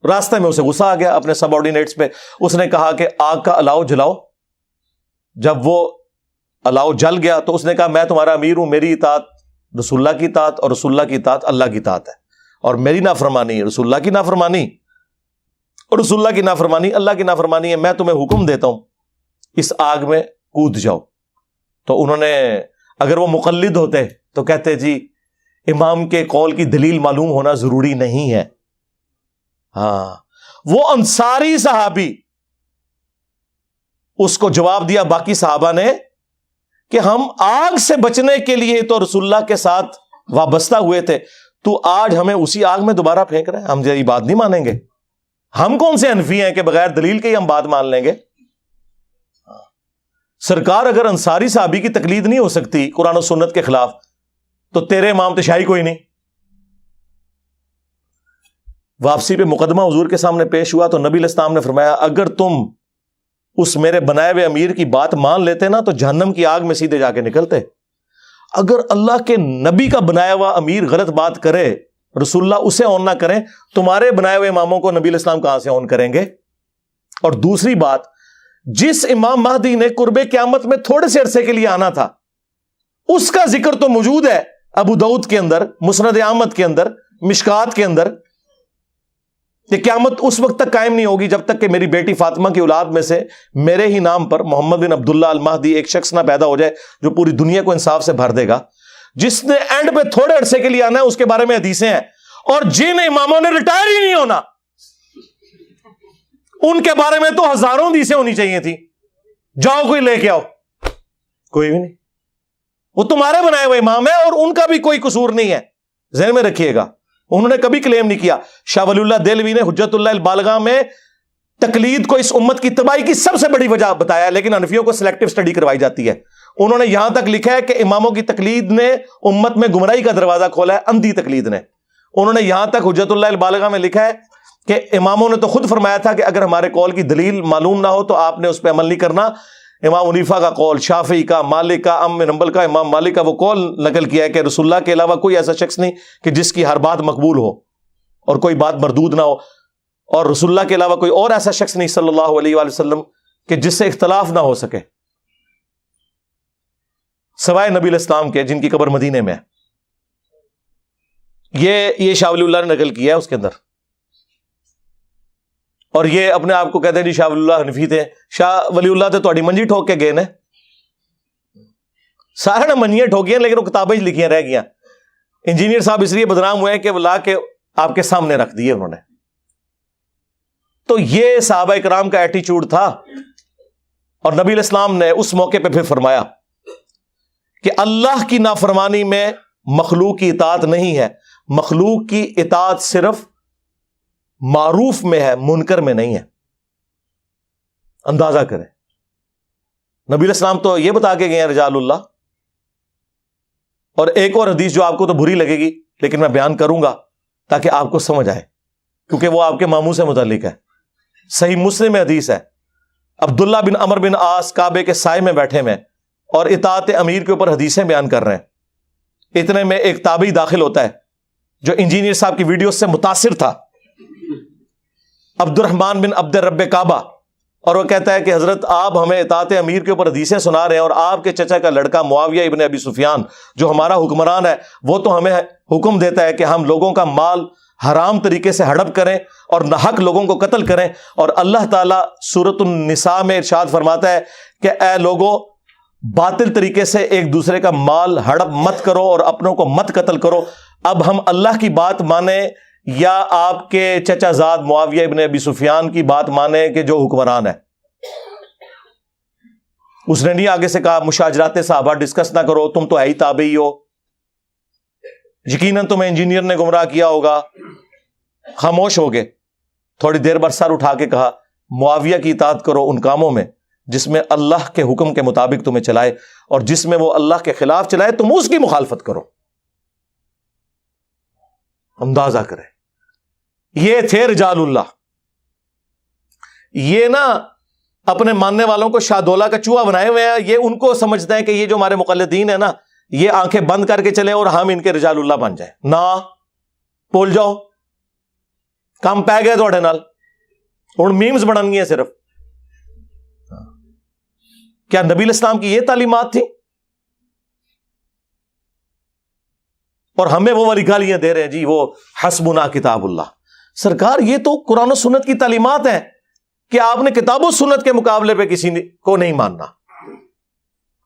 راستہ میں اسے غصہ آ گیا اپنے سب آرڈینیٹس پہ. اس نے کہا کہ آگ کا الاؤ جلاؤ. جب وہ الاؤ جل گیا تو اس نے کہا میں تمہارا امیر ہوں, میری اطاعت رسول اللہ کی اطاعت اور رسول اللہ کی اطاعت اللہ کی اطاعت ہے, اور میری نافرمانی رسول اللہ کی نافرمانی اور رسول اللہ کی نافرمانی اللہ کی نافرمانی ہے. میں تمہیں حکم دیتا ہوں اس آگ میں کود جاؤ. تو انہوں نے, اگر وہ مقلد ہوتے تو کہتے جی امام کے قول کی دلیل معلوم ہونا ضروری نہیں ہے. ہاں, وہ انصاری صحابی اس کو جواب دیا باقی صحابہ نے کہ ہم آگ سے بچنے کے لیے تو رسول اللہ کے ساتھ وابستہ ہوئے تھے, تو آج ہمیں اسی آگ میں دوبارہ پھینک رہے ہیں. ہم یہ بات نہیں مانیں گے. ہم کون سے حنفی ہیں کہ بغیر دلیل کے ہی ہم بات مان لیں گے؟ سرکار اگر انصاری صحابی کی تقلید نہیں ہو سکتی قرآن و سنت کے خلاف تو تیرے امام تشائی کوئی نہیں. واپسی پہ مقدمہ حضور کے سامنے پیش ہوا تو نبی علیہ السلام نے فرمایا اگر تم اس میرے بنائے ہوئے امیر کی بات مان لیتے نا تو جہنم کی آگ میں سیدھے جا کے نکلتے. اگر اللہ کے نبی کا بنایا ہوا امیر غلط بات کرے, رسول اللہ اسے آن نہ کریں, تمہارے بنائے ہوئے اماموں کو نبی علیہ السلام کہاں سے آن کریں گے؟ اور دوسری بات, جس امام مہدی نے قرب قیامت میں تھوڑے سے عرصے کے لیے آنا تھا اس کا ذکر تو موجود ہے ابو داؤد کے اندر, مسند احمد کے اندر, مشکات کے اندر, کہ قیامت اس وقت تک قائم نہیں ہوگی جب تک کہ میری بیٹی فاطمہ کی اولاد میں سے میرے ہی نام پر محمد بن عبداللہ المہدی ایک شخص نہ پیدا ہو جائے جو پوری دنیا کو انصاف سے بھر دے گا. جس نے اینڈ پہ تھوڑے عرصے کے لیے آنا ہے اس کے بارے میں حدیثیں ہیں, اور جن اماموں نے ریٹائر ہی نہیں ہونا ان کے بارے میں تو ہزاروں حدیثیں ہونی چاہیے تھی. جاؤ کوئی لے کے آؤ, کوئی بھی نہیں. وہ تمہارے بنائے ہوئے امام ہیں اور ان کا بھی کوئی قصور نہیں ہے, ذہن میں رکھیے گا. انہوں نے کبھی کلیم نہیں کیا. شاہ ولی اللہ دہلوی نے حجت اللہ البالغہ میں تقلید کو اس امت کی تباہی کی سب سے بڑی وجہ بتایا, لیکن حنفیوں کو سلیکٹو سٹڈی کروائی جاتی ہے. انہوں نے یہاں تک لکھا ہے کہ اماموں کی تقلید نے امت میں گمراہی کا دروازہ کھولا ہے, اندھی تقلید نے. انہوں نے یہاں تک حجت اللہ البالغہ میں لکھا ہے کہ اماموں نے تو خود فرمایا تھا کہ اگر ہمارے قول کی دلیل معلوم نہ ہو تو آپ نے اس پہ عمل نہیں کرنا. امام حنیفہ کا قول, شافعی کا, مالک کا, ام بن حنبل کا, امام مالک کا وہ قول نقل کیا ہے کہ رسول اللہ کے علاوہ کوئی ایسا شخص نہیں کہ جس کی ہر بات مقبول ہو اور کوئی بات مردود نہ ہو, اور رسول اللہ کے علاوہ کوئی اور ایسا شخص نہیں صلی اللہ علیہ وآلہ وسلم کہ جس سے اختلاف نہ ہو سکے سوائے نبی علیہ السلام کے جن کی قبر مدینے میں ہے. یہ شاہ ولی اللہ نے نقل کیا ہے اس کے اندر. اور یہ اپنے آپ کو کہتے ہیں جی شاہ ولی اللہ حنفی تھے. شاہ ولی اللہ تو تھوڑی منجی ٹھوک کے گئے نا, سارے نے منجیاں ٹھوکیاں لیکن وہ کتابیں لکھیاں رہ گیا. انجینئر صاحب اس لیے بدنام ہوئے ہیں کہ وہ لا کے آپ کے سامنے رکھ دیے انہوں نے. تو یہ صحابہ اکرام کا ایٹیچیوڈ تھا. اور نبی علیہ السلام نے اس موقع پہ پھر فرمایا کہ اللہ کی نافرمانی میں مخلوق کی اطاعت نہیں ہے, مخلوق کی اطاعت صرف معروف میں ہے, منکر میں نہیں ہے. اندازہ کریں, نبی علیہ السلام تو یہ بتا کے گئے ہیں رجال اللہ. اور ایک اور حدیث جو آپ کو تو بری لگے گی لیکن میں بیان کروں گا تاکہ آپ کو سمجھ آئے, کیونکہ وہ آپ کے ماموں سے متعلق ہے. صحیح مسلم میں حدیث ہے, عبداللہ بن عمر بن عاص کعبے کے سائے میں بیٹھے میں اور اطاعت امیر کے اوپر حدیثیں بیان کر رہے ہیں. اتنے میں ایک تابعی داخل ہوتا ہے جو انجینئر صاحب کی ویڈیو سے متاثر تھا, عبد الرحمن بن عبد الرب کعبہ, اور وہ کہتا ہے کہ حضرت آپ ہمیں اطاعت امیر کے اوپر حدیثیں سنا رہے ہیں اور آپ کے چچا کا لڑکا معاویہ ابن ابی سفیان جو ہمارا حکمران ہے وہ تو ہمیں حکم دیتا ہے کہ ہم لوگوں کا مال حرام طریقے سے ہڑپ کریں اور ناحق لوگوں کو قتل کریں, اور اللہ تعالیٰ سورۃ النساء میں ارشاد فرماتا ہے کہ اے لوگوں باطل طریقے سے ایک دوسرے کا مال ہڑپ مت کرو اور اپنوں کو مت قتل کرو. اب ہم اللہ کی بات مانیں یا آپ کے چچا زاد معاویہ ابن ابی سفیان کی بات مانیں کہ جو حکمران ہے؟ اس نے نہیں آگے سے کہا مشاجرات صحابہ ڈسکس نہ کرو, تم تو ہے ہی تابعی ہو, یقیناً تمہیں انجینئر نے گمراہ کیا ہوگا. خاموش ہو گئے. تھوڑی دیر بعد سر اٹھا کے کہا معاویہ کی اطاعت کرو ان کاموں میں جس میں اللہ کے حکم کے مطابق تمہیں چلائے, اور جس میں وہ اللہ کے خلاف چلائے تم اس کی مخالفت کرو. اندازہ کریں, یہ تھے رجال اللہ. یہ نا اپنے ماننے والوں کو شاہ کا چوہا بنائے ہوئے ہیں. یہ ان کو سمجھتے ہیں کہ یہ جو ہمارے مقلدین ہیں نا یہ آنکھیں بند کر کے چلے اور ہم ان کے رجال اللہ بن جائیں. نہ بول جاؤ, کام پہ گئے تھوڑے نال, ہن میمز بنن گے صرف. کیا نبی علیہ السلام کی یہ تعلیمات تھی؟ اور ہمیں وہ والی گالیاں دے رہے ہیں جی وہ حسبنا کتاب اللہ. سرکار یہ تو قرآن و سنت کی تعلیمات ہیں کہ آپ نے کتاب و سنت کے مقابلے پہ کسی کو نہیں ماننا.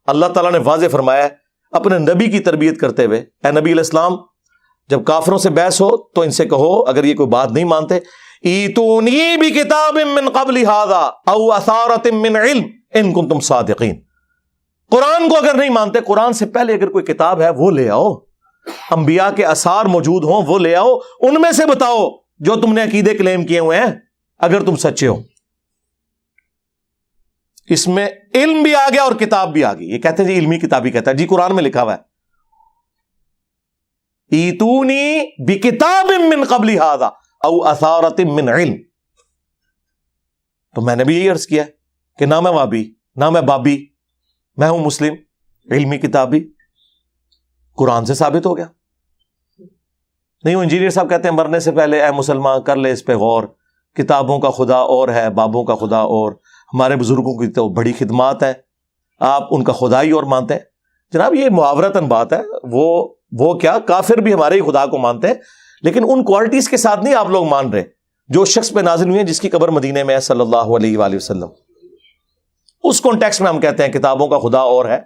اللہ تعالیٰ نے واضح فرمایا ہے اپنے نبی کی تربیت کرتے ہوئے, اے نبی علیہ السلام جب کافروں سے بحث ہو تو ان سے کہو اگر یہ کوئی بات نہیں مانتے ایتونی بکتاب من قبل ھذا او اثارۃ من علم ان کنتم صادقین. قرآن کو اگر نہیں مانتے, قرآن سے پہلے اگر کوئی کتاب ہے وہ لے آؤ. انبیاء کے آثار موجود ہوں وہ لے آؤ, ان میں سے بتاؤ جو تم نے عقیدے کلیم کیے ہوئے ہیں اگر تم سچے ہو. اس میں علم بھی آ گیا اور کتاب بھی آ گئی. یہ کہتے ہیں جی علمی کتاب ہی کہتا ہے, جی قرآن میں لکھا ہوا ہے ایتونی بکتاب من قبل ھذا او اثارۃ من علم. تو میں نے بھی یہی عرض کیا کہ نہ میں وابی نہ میں بابی, میں ہوں مسلم. علمی کتاب بھی قرآن سے ثابت ہو گیا. نہیں وہ انجینئر صاحب کہتے ہیں مرنے سے پہلے اے مسلمان کر لے اس پہ غور, کتابوں کا خدا اور ہے بابوں کا خدا اور, ہمارے بزرگوں کی تو بڑی خدمات ہے, آپ ان کا خدا ہی اور مانتے ہیں. جناب یہ محاورتاً بات ہے, وہ کیا کافر بھی ہمارے ہی خدا کو مانتے ہیں, لیکن ان کوالٹیز کے ساتھ نہیں آپ لوگ مان رہے جو شخص پہ نازل ہوئی ہیں جس کی قبر مدینے میں ہے صلی اللہ علیہ وآلہ وسلم. اس کانٹیکسٹ میں ہم کہتے ہیں کتابوں کا خدا اور ہے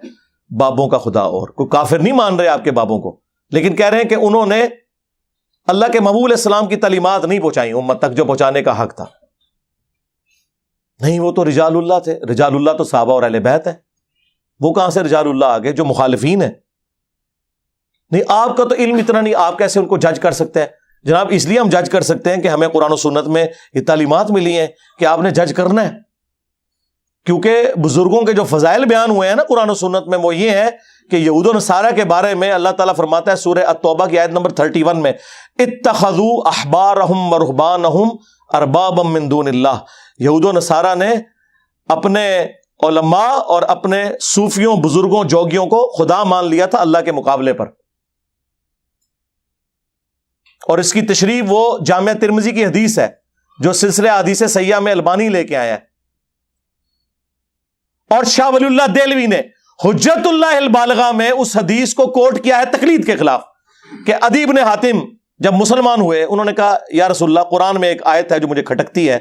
بابوں کا خدا اور. کوئی کافر نہیں مان رہے آپ کے بابوں کو, لیکن کہہ رہے ہیں کہ انہوں نے اللہ کے محبوب علیہ السلام کی تعلیمات نہیں پہنچائی امت تک جو پہنچانے کا حق تھا. نہیں وہ تو رجال اللہ تھے, رجال اللہ تو صحابہ اور اہل بیت ہے, وہ کہاں سے رجال اللہ آگے جو مخالفین ہیں. نہیں آپ کا تو علم اتنا نہیں, آپ کیسے ان کو جج کر سکتے ہیں؟ جناب اس لیے ہم جج کر سکتے ہیں کہ ہمیں قرآن و سنت میں یہ تعلیمات ملی ہیں کہ آپ نے جج کرنا ہے, کیونکہ بزرگوں کے جو فضائل بیان ہوئے ہیں نا قرآن و سنت میں وہ یہ ہے کہ یہود و نصارہ کے بارے میں اللہ تعالیٰ فرماتا ہے سورہ التوبہ کی آیت نمبر 31 میں اتخذوا احبارہم ورہبانہم اربابا من دون اللہ. یہود و نصارہ نے اپنے علماء اور اپنے صوفیوں بزرگوں جوگیوں کو خدا مان لیا تھا اللہ کے مقابلے پر. اور اس کی تشریح وہ جامعہ ترمذی کی حدیث ہے جو سلسلہ حدیث صحیحہ میں البانی لے کے آیا ہے. اور شاہ ولی اللہ دہلوی نے حجت اللہ البالغہ میں اس حدیث کو کوٹ کیا ہے تقلید کے خلاف کہ عدی بن حاتم جب مسلمان ہوئے انہوں نے کہا یا رسول اللہ قرآن میں ایک آیت ہے جو مجھے کھٹکتی ہے,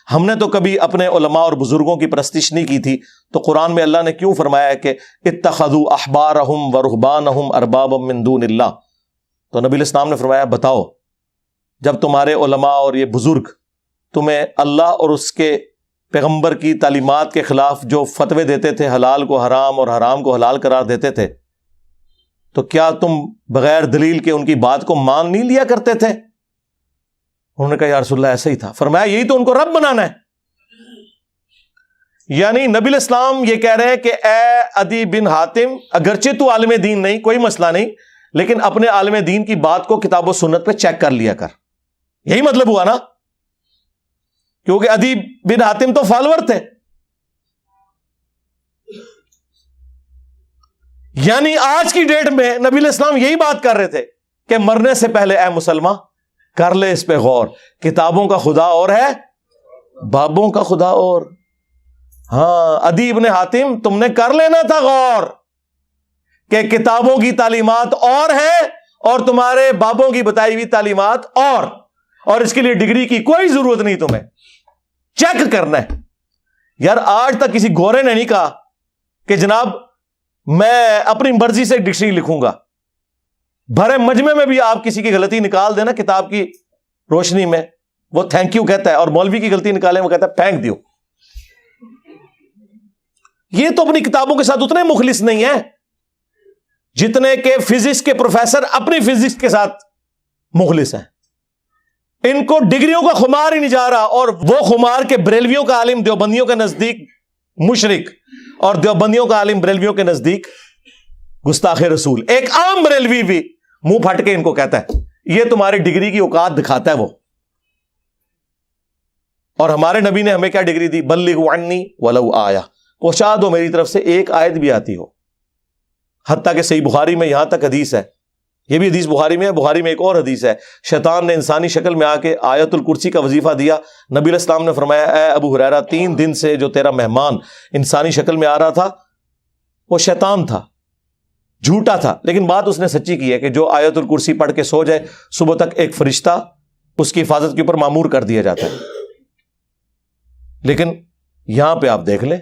ہم نے تو کبھی اپنے علماء اور بزرگوں کی پرستش نہیں کی تھی, تو قرآن میں اللہ نے کیوں فرمایا ہے کہ اتخذوا احبارہم ورہبانہم اربابا من دون اللہ. تو نبی الاسلام نے فرمایا بتاؤ جب تمہارے علماء اور یہ بزرگ تمہیں اللہ اور اس کے پیغمبر کی تعلیمات کے خلاف جو فتوے دیتے تھے, حلال کو حرام اور حرام کو حلال قرار دیتے تھے, تو کیا تم بغیر دلیل کے ان کی بات کو مان نہیں لیا کرتے تھے؟ انہوں نے کہا یا رسول اللہ ایسا ہی تھا. فرمایا یہی تو ان کو رب بنانا ہے. یعنی نبی الاسلام یہ کہہ رہے ہیں کہ اے عدی بن حاتم اگرچہ تو عالم دین نہیں کوئی مسئلہ نہیں, لیکن اپنے عالم دین کی بات کو کتاب و سنت پہ چیک کر لیا کر. یہی مطلب ہوا نا, کیونکہ عدی بن حاتم تو فالوور تھے. یعنی آج کی ڈیٹ میں نبی علیہ السلام یہی بات کر رہے تھے کہ مرنے سے پہلے اے مسلمان کر لے اس پہ غور, کتابوں کا خدا اور ہے بابوں کا خدا اور. ہاں عدی بن حاتم تم نے کر لینا تھا غور کہ کتابوں کی تعلیمات اور ہیں اور تمہارے بابوں کی بتائی ہوئی تعلیمات اور اس کے لیے ڈگری کی کوئی ضرورت نہیں, تمہیں چیک کرنا ہے. یار آج تک کسی گورے نے نہیں کہا کہ جناب میں اپنی مرضی سے ایک ڈکشنری لکھوں گا. بھرے مجمع میں بھی آپ کسی کی غلطی نکال دینا کتاب کی روشنی میں, وہ تھینک یو کہتا ہے, اور مولوی کی غلطی نکالے وہ کہتا ہے پھینک دیو. یہ تو اپنی کتابوں کے ساتھ اتنے مخلص نہیں ہیں جتنے کہ فزکس کے پروفیسر اپنی فزکس کے ساتھ مخلص ہیں. ان کو ڈگریوں کا خمار ہی نہیں جا رہا, اور وہ خمار کے بریلویوں کا عالم دیوبندیوں کے نزدیک مشرک اور دیوبندیوں کا عالم بریلویوں کے نزدیک گستاخ رسول. ایک عام بریلوی بھی منہ پھٹ کے ان کو کہتا ہے یہ تمہاری ڈگری کی اوقات دکھاتا ہے وہ. اور ہمارے نبی نے ہمیں کیا ڈگری دی؟ بلغوا عنی ولو آیا, پہنچا دو میری طرف سے ایک آیت بھی آتی ہو. حتیٰ کہ صحیح بخاری میں یہاں تک حدیث ہے, یہ بھی حدیث بخاری میں ہے, بخاری میں ایک اور حدیث ہے, شیطان نے انسانی شکل میں آ کے آیت الکرسی کا وظیفہ دیا. نبی علیہ السلام نے فرمایا اے ابو ہریرہ 3 دن سے جو تیرا مہمان انسانی شکل میں آ رہا تھا وہ شیطان تھا, جھوٹا تھا, لیکن بات اس نے سچی کی ہے کہ جو آیت الکرسی پڑھ کے سو جائے صبح تک ایک فرشتہ اس کی حفاظت کے اوپر مامور کر دیا جاتا ہے. لیکن یہاں پہ آپ دیکھ لیں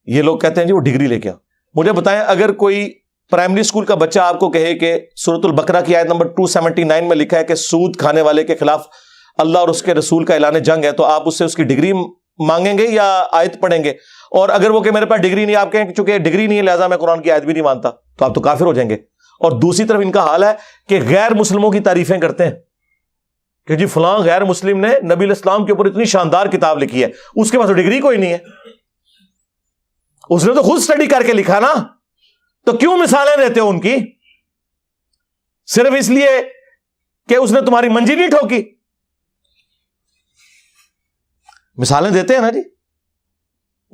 یہ لوگ کہتے ہیں جی وہ ڈگری لے کے آؤ. مجھے بتائیں اگر کوئی پرائمری اسکول کا بچہ آپ کو کہے کہ سورۃ البقرہ کی آیت نمبر 279 میں لکھا ہے کہ سود کھانے والے کے خلاف اللہ اور اس کے رسول کا اعلان جنگ ہے, تو آپ اس سے اس کی ڈگری مانگیں گے یا آیت پڑھیں گے؟ اور اگر وہ کہ میرے پاس ڈگری نہیں, آپ کہیں کہ چونکہ ڈگری نہیں ہے لہٰذا میں قرآن کی آیت بھی نہیں مانتا, تو آپ تو کافر ہو جائیں گے. اور دوسری طرف ان کا حال ہے کہ غیر مسلموں کی تعریفیں کرتے ہیں کہ جی فلاں غیر مسلم نے نبی علیہ السلام کے اوپر اتنی شاندار کتاب لکھی ہے، اس کے پاس ڈگری کوئی نہیں ہے، اس نے تو خود اسٹڈی کر کے لکھا نا، تو کیوں مثالیں دیتے ہو ان کی؟ صرف اس لیے کہ اس نے تمہاری منجی نہیں ٹھوکی؟ مثالیں دیتے ہیں نا جی،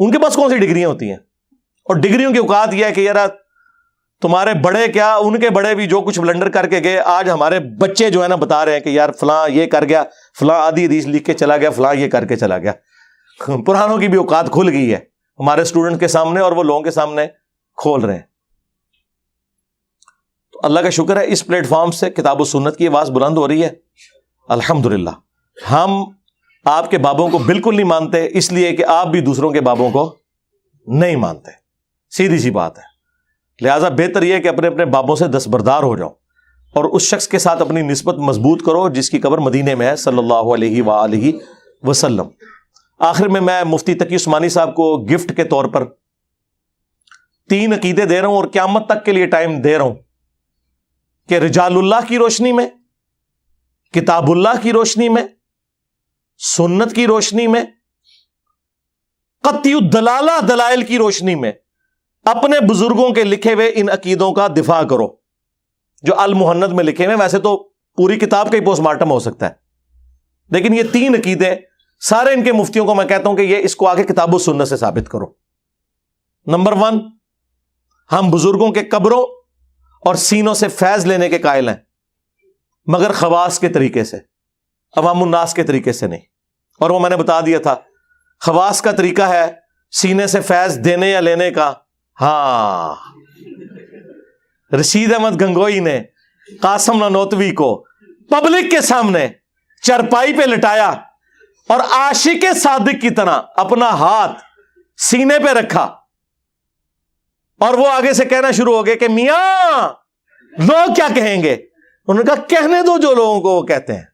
ان کے پاس کون سی ڈگریاں ہوتی ہیں؟ اور ڈگریوں کی اوقات یہ ہے کہ یار تمہارے بڑے کیا، ان کے بڑے بھی جو کچھ بلنڈر کر کے گئے، آج ہمارے بچے جو ہے نا بتا رہے ہیں کہ یار فلاں یہ کر گیا، فلاں آدھی حدیث لکھ کے چلا گیا، فلاں یہ کر کے چلا گیا۔ پرانوں کی بھی اوقات کھل گئی ہے ہمارے اسٹوڈنٹ کے سامنے، اور وہ لوگوں کے سامنے کھول رہے ہیں۔ تو اللہ کا شکر ہے اس پلیٹ فارم سے کتاب و سنت کی آواز بلند ہو رہی ہے الحمدللہ۔ ہم آپ کے بابوں کو بالکل نہیں مانتے، اس لیے کہ آپ بھی دوسروں کے بابوں کو نہیں مانتے، سیدھی سی بات ہے۔ لہٰذا بہتر یہ ہے کہ اپنے اپنے بابوں سے دستبردار ہو جاؤ اور اس شخص کے ساتھ اپنی نسبت مضبوط کرو جس کی قبر مدینے میں ہے صلی اللہ علیہ وآلہ وسلم۔ آخر میں مفتی تقی عثمانی صاحب کو گفٹ کے طور پر 3 عقیدے دے رہا ہوں، اور قیامت تک کے لیے ٹائم دے رہا ہوں کہ رجال اللہ کی روشنی میں، کتاب اللہ کی روشنی میں، سنت کی روشنی میں، قطعی الدلالہ دلائل کی روشنی میں اپنے بزرگوں کے لکھے ہوئے ان عقیدوں کا دفاع کرو جو المہند میں لکھے ہوئے۔ ویسے تو پوری کتاب کا ہی پوسٹ مارٹم ہو سکتا ہے، لیکن یہ 3 عقیدے سارے ان کے مفتیوں کو میں کہتا ہوں کہ یہ اس کو آگے کتاب و سنت سے ثابت کرو۔ نمبر 1، ہم بزرگوں کے قبروں اور سینوں سے فیض لینے کے قائل ہیں، مگر خواص کے طریقے سے، عوام الناس کے طریقے سے نہیں۔ اور وہ میں نے بتا دیا تھا، خواص کا طریقہ ہے سینے سے فیض دینے یا لینے کا۔ ہاں، رشید احمد گنگوئی نے قاسم نانوتوی کو پبلک کے سامنے چرپائی پہ لٹایا اور عاشق صادق کی طرح اپنا ہاتھ سینے پہ رکھا، اور وہ آگے سے کہنا شروع ہو گئے کہ میاں لوگ کیا کہیں گے؟ انہوں نے کہا کہنے دو جو لوگوں کو وہ کہتے ہیں۔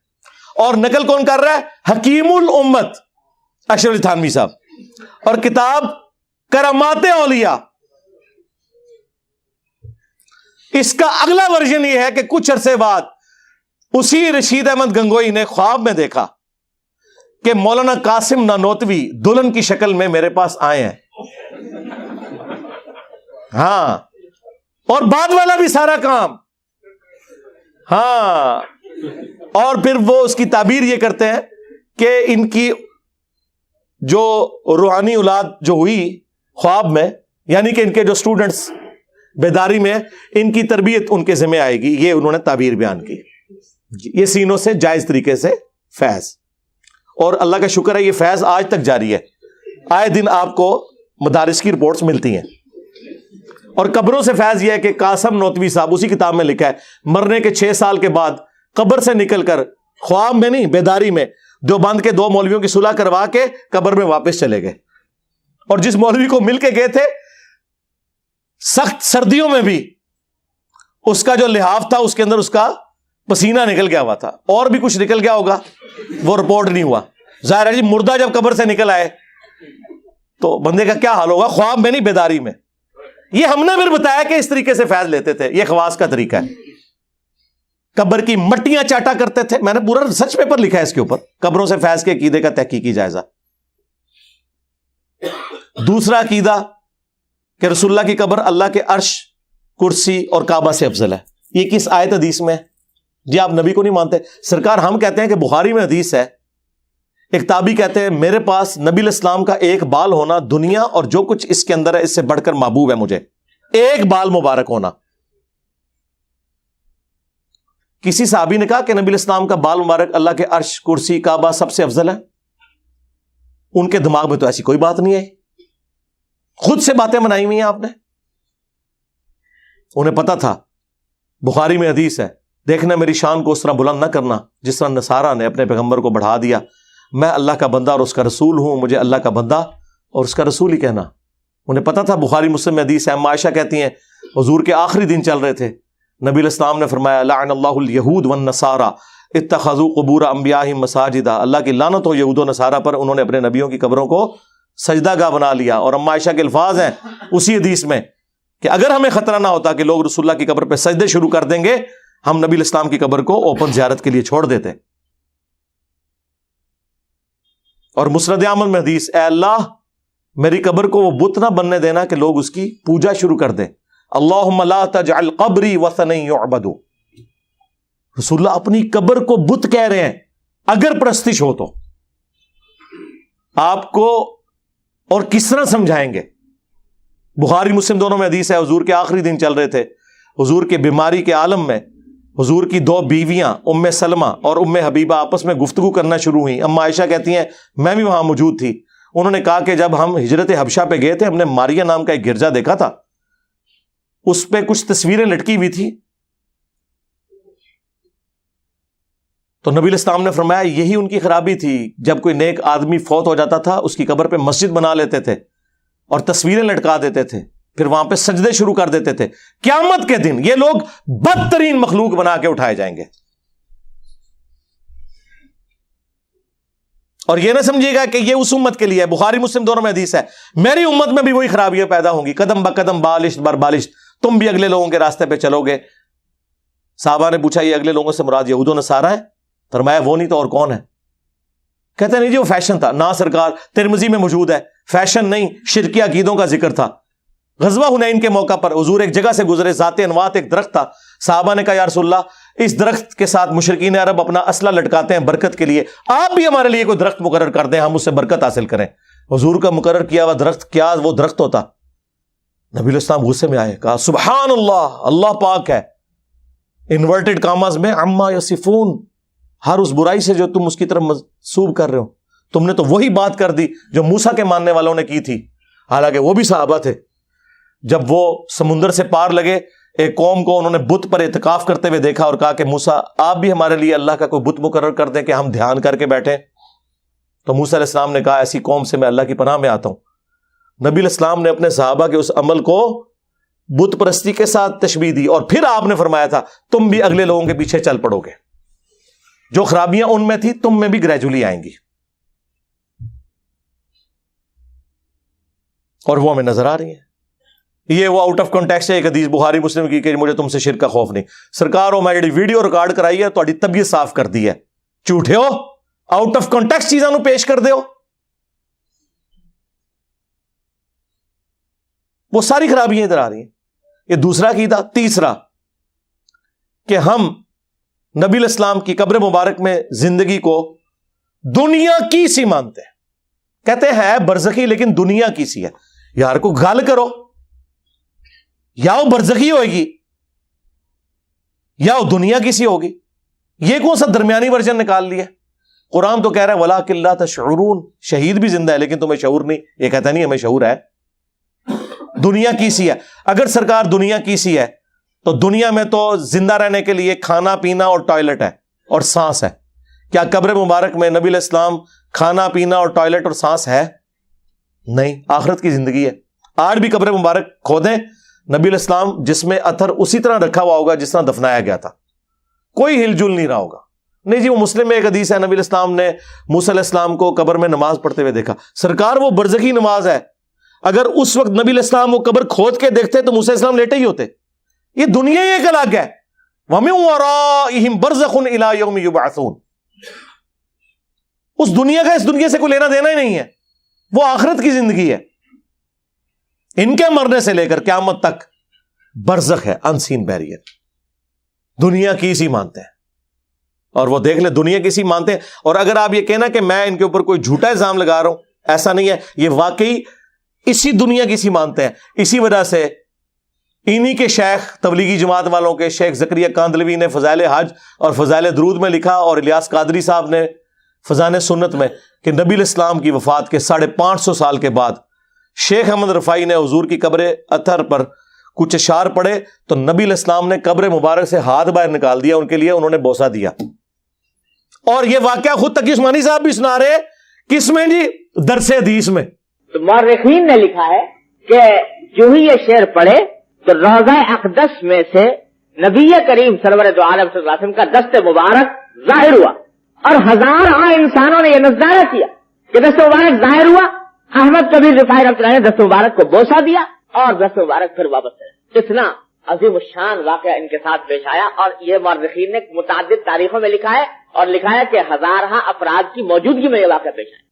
اور نقل کون کر رہا ہے؟ حکیم الامت اشرف علی تھانوی صاحب، اور کتاب کرامات اولیاء۔ اس کا اگلا ورژن یہ ہے کہ کچھ عرصے بعد اسی رشید احمد گنگوئی نے خواب میں دیکھا کہ مولانا قاسم نانوتوی دلہن کی شکل میں میرے پاس آئے ہیں۔ ہاں، اور بعد والا بھی سارا کام۔ ہاں، اور پھر وہ اس کی تعبیر یہ کرتے ہیں کہ ان کی جو روحانی اولاد جو ہوئی خواب میں، یعنی کہ ان کے جو اسٹوڈنٹس بیداری میں، ان کی تربیت ان کے ذمہ آئے گی، یہ انہوں نے تعبیر بیان کی۔ یہ سینوں سے جائز طریقے سے فیض، اور اللہ کا شکر ہے یہ فیض آج تک جاری ہے، آئے دن آپ کو مدارس کی رپورٹس ملتی ہیں۔ اور قبروں سے فیض یہ ہے کہ قاسم نانوتوی صاحب اسی کتاب میں لکھا ہے مرنے کے 6 سال کے بعد قبر سے نکل کر، خواب میں نہیں بیداری میں، دیوبند کے 2 مولویوں کی صلح کروا کے قبر میں واپس چلے گئے، اور جس مولوی کو مل کے گئے تھے سخت سردیوں میں بھی اس کا جو لحاف تھا اس کے اندر اس کا پسینہ نکل گیا ہوا تھا، اور بھی کچھ نکل گیا ہوگا، وہ رپورٹ نہیں ہوا۔ ظاہر ہے جی مردہ جب قبر سے نکل آئے تو بندے کا کیا حال ہوگا؟ خواب میں نہیں بیداری میں۔ یہ ہم نے پھر بتایا کہ اس طریقے سے فیض لیتے تھے، یہ خواص کا طریقہ ہے۔ قبر کی مٹیاں چاٹا کرتے تھے، میں نے پورا ریسرچ پیپر لکھا ہے اس کے اوپر، قبروں سے فیض کے عقیدے کا تحقیقی جائزہ۔ دوسرا عقیدہ کہ رسول اللہ کی قبر اللہ کے عرش، کرسی اور کعبہ سے افضل ہے۔ یہ کس آیت حدیث میں؟ جی آپ نبی کو نہیں مانتے؟ سرکار ہم کہتے ہیں کہ بخاری میں حدیث ہے، ایک تابعی کہتے ہیں میرے پاس نبی علیہ السلام کا ایک بال ہونا دنیا اور جو کچھ اس کے اندر ہے اس سے بڑھ کر محبوب ہے مجھے، ایک بال مبارک ہونا۔ کسی صحابی نے کہا کہ نبی علیہ السلام کا بال مبارک اللہ کے عرش، کرسی، کعبہ سب سے افضل ہے؟ ان کے دماغ میں تو ایسی کوئی بات نہیں ہے، خود سے باتیں بنائی ہوئی ہیں آپ نے۔ انہیں پتا تھا، بخاری میں حدیث ہے، دیکھنا میری شان کو اس طرح بلند نہ کرنا جس طرح نصارہ نے اپنے پیغمبر کو بڑھا دیا، میں اللہ کا بندہ اور اس کا رسول ہوں، مجھے اللہ کا بندہ اور اس کا رسول ہی کہنا۔ انہیں پتا تھا، بخاری مسلم میں حدیث ہے، اما عائشہ کہتی ہیں حضور کے آخری دن چل رہے تھے، نبی علیہ السلام نے فرمایا لعن اللہ الیہود والنصارى اتخذوا قبور انبیائہم مساجدا، اللہ کی لعنت ہو یہود و نصارہ پر، انہوں نے اپنے نبیوں کی قبروں کو سجدہ گاہ بنا لیا۔ اور اما عائشہ کے الفاظ ہیں اسی حدیث میں کہ اگر ہمیں خطرہ نہ ہوتا کہ لوگ رسول اللہ کی قبر پہ سجدے شروع کر دیں گے، ہم نبی الاسلام کی قبر کو اوپن زیارت کے لیے چھوڑ دیتے. اور مسند احمد میں حدیث، اے اللہ میری قبر کو وہ بت نہ بننے دینا کہ لوگ اس کی پوجا شروع کر دیں. اللہم لا تجعل قبری وثنا یعبد. رسول اللہ اپنی قبر کو بت کہہ رہے ہیں. اگر پرستش ہو تو آپ کو اور کس طرح سمجھائیں گے؟ بخاری مسلم دونوں میں حدیث ہے، حضور کے آخری دن چل رہے تھے، حضور کے بیماری کے عالم میں حضور کی دو بیویاں ام سلمہ اور ام حبیبہ آپس میں گفتگو کرنا شروع ہوئی. اما عائشہ کہتی ہیں میں بھی وہاں موجود تھی. انہوں نے کہا کہ جب ہم ہجرت حبشہ پہ گئے تھے، ہم نے ماریا نام کا ایک گرجا دیکھا تھا، اس پہ کچھ تصویریں لٹکی ہوئی تھی. تو نبی الاسلام نے فرمایا یہی ان کی خرابی تھی. جب کوئی نیک آدمی فوت ہو جاتا تھا اس کی قبر پہ مسجد بنا لیتے تھے اور تصویریں لٹکا دیتے تھے، پھر وہاں پہ سجدے شروع کر دیتے تھے. قیامت کے دن یہ لوگ بدترین مخلوق بنا کے اٹھائے جائیں گے. اور یہ نہ سمجھیے گا کہ یہ اس امت کے لیے ہے. بخاری مسلم دونوں میں حدیث ہے، میری امت میں بھی وہی خرابیاں پیدا ہوں گی، قدم بقدم بالشت بر بالشت، تم بھی اگلے لوگوں کے راستے پہ چلو گے. صحابہ نے پوچھا یہ اگلے لوگوں سے مراد یہود و نصارہ ہے؟ فرمایا وہ نہیں تو اور کون ہے؟ کہتے نہیں جی وہ فیشن تھا. نہ سرکار، ترمذی میں موجود ہے، فیشن نہیں شرکی عقیدوں کا ذکر تھا. غزوہ حنین کے موقع پر حضور ایک جگہ سے گزرے، ذات انوات ایک درخت تھا. صحابہ نے کہا یا رسول اللہ اس درخت کے ساتھ مشرکین عرب اپنا اسلحہ لٹکاتے ہیں برکت کے لیے، آپ بھی ہمارے لیے کوئی درخت مقرر کر دیں، ہم اس سے برکت حاصل کریں. حضور کا مقرر کیا ہوا درخت کیا وہ درخت ہوتا؟ نبی الاسلام غصے میں آئے، کہا سبحان اللہ، اللہ پاک ہے، انورٹڈ کاماز میں عما یصفون، ہر اس برائی سے جو تم اس کی طرف منسوب کر رہے ہو. تم نے تو وہی بات کر دی جو موسیٰ کے ماننے والوں نے کی تھی، حالانکہ وہ بھی صحابہ تھے. جب وہ سمندر سے پار لگے، ایک قوم کو انہوں نے بت پر اعتکاف کرتے ہوئے دیکھا اور کہا کہ موسیٰ آپ بھی ہمارے لیے اللہ کا کوئی بت مقرر کر دیں کہ ہم دھیان کر کے بیٹھیں. تو موسیٰ علیہ السلام نے کہا ایسی قوم سے میں اللہ کی پناہ میں آتا ہوں. نبی علیہ السلام نے اپنے صحابہ کے اس عمل کو بت پرستی کے ساتھ تشبیہ دی، اور پھر آپ نے فرمایا تھا تم بھی اگلے لوگوں کے پیچھے چل پڑو گے، جو خرابیاں ان میں تھی تم میں بھی گریجولی آئیں گی. اور وہ ہمیں نظر آ رہی ہیں. یہ وہ آؤٹ آف کانٹیکسٹ ہے ایک حدیث بخاری مسلم کی کہ مجھے تم سے شرک کا خوف نہیں. سرکار ہو میں جڑی ویڈیو ریکارڈ کرائی ہے تہاڈی طبیعت صاف کر دی ہے، جھوٹے ہو، آؤٹ آف کانٹیکسٹ چیزاں نو پیش کر دے ہو. وہ ساری خرابیاں ادھر آ رہی ہیں. یہ دوسرا عقیدہ. تیسرا کہ ہم نبی الاسلام کی قبر مبارک میں زندگی کو دنیا کی سی مانتے ہیں. کہتے ہیں برزخی لیکن دنیا کی سی ہے. یار کو گل کرو، یا وہ برزخی ہوئے گی یا وہ دنیا کی سی ہوگی. یہ کون سا درمیانی ورژن نکال لیا؟ قرآن تو کہہ رہا ہے وَلَٰكِن لَا تَشْعُرُونَ، شہید بھی زندہ ہے لیکن تمہیں شعور نہیں. یہ کہتا نہیں ہمیں شعور ہے، دنیا کی سی ہے. اگر سرکار دنیا کی سی ہے تو دنیا میں تو زندہ رہنے کے لیے کھانا پینا اور ٹوائلٹ ہے اور سانس ہے. کیا قبر مبارک میں نبی علیہ السلام کھانا پینا اور ٹوائلٹ اور سانس ہے؟ نہیں، آخرت کی زندگی ہے. آج بھی قبر مبارک کھودیں، نبی علیہ السلام جس میں اتھر اسی طرح رکھا ہوا ہوگا جس طرح دفنایا گیا تھا، کوئی ہل جل نہیں رہا ہوگا. نہیں جی وہ مسلم میں ایک حدیث ہے نبی علیہ السلام نے موسیٰ علیہ السلام کو قبر میں نماز پڑھتے ہوئے دیکھا. سرکار وہ برزخی نماز ہے. اگر اس وقت نبی علیہ السلام وہ قبر کھود کے دیکھتے تو موسیٰ علیہ السلام لیٹے ہی ہوتے. یہ دنیا ہی ایک الگ ہے. وَمِن وَرَائِهِمْ بَرْزَخٌ إِلَىٰ يَوْمِ يُبْعَثُونَ. اس دنیا کا اس دنیا سے کوئی لینا دینا ہی نہیں ہے، وہ آخرت کی زندگی ہے. ان کے مرنے سے لے کر قیامت تک برزخ ہے، انسین بیریئر. دنیا کی سی مانتے ہیں. اور وہ دیکھ لیں دنیا کی سی مانتے ہیں. اور اگر آپ یہ کہنا کہ میں ان کے اوپر کوئی جھوٹا الزام لگا رہا ہوں، ایسا نہیں ہے. یہ واقعی اسی دنیا کی سی مانتے ہیں. اسی وجہ سے انہی کے شیخ تبلیغی جماعت والوں کے شیخ زکریا کاندلوی نے فضائل حج اور فضائل درود میں لکھا، اور الیاس قادری صاحب نے فضائل سنت میں، کہ نبی الاسلام کی وفات کے 550 سال کے بعد شیخ احمد رفاعی نے حضور کی قبر اطہر پر کچھ اشعار پڑھے تو نبی الاسلام نے قبر مبارک سے ہاتھ باہر نکال دیا، ان کے لیے انہوں نے بوسہ دیا. اور یہ واقعہ خود تقی عثمانی صاحب بھی سنا رہے. کس میں جی؟ درس حدیث میں. تو مورخین نے لکھا ہے کہ جو ہی یہ شعر پڑھے تو روضہ اقدس میں سے نبی کریم سرور دو عالم صلی اللہ علیہ وسلم کا دست مبارک ظاہر ہوا، اور ہزاروں انسانوں نے یہ نظارہ کیا کہ دست مبارک ظاہر ہوا. احمد کبیر رفاعی رحمۃ اللہ نے دست مبارک کو بوسہ دیا اور دست مبارک پھر واپس چلا. اتنا عظیم الشان واقعہ ان کے ساتھ پیش آیا، اور یہ مورخین نے متعدد تاریخوں میں لکھا ہے، اور لکھا ہے کہ ہزارہ افراد کی موجودگی میں یہ واقعہ پیش آیا۔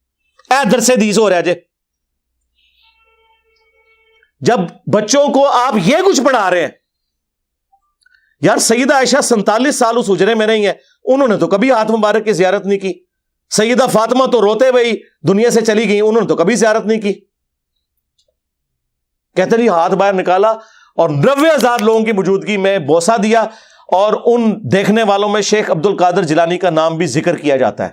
اے درس حدیث ہو رہا جے، جب بچوں کو آپ یہ کچھ پڑھا رہے ہیں، یار سیدہ عائشہ 47 سال اس حجرے میں رہی ہیں، انہوں نے تو کبھی ہاتھ مبارک کی زیارت نہیں کی۔ سیدہ فاطمہ تو روتے ہوئے دنیا سے چلی گئی، انہوں نے تو کبھی زیارت نہیں کی۔ کہتے نہیں ہاتھ باہر نکالا اور 90,000 لوگوں کی موجودگی میں بوسہ دیا، اور ان دیکھنے والوں میں شیخ عبد القادر جیلانی کا نام بھی ذکر کیا جاتا ہے۔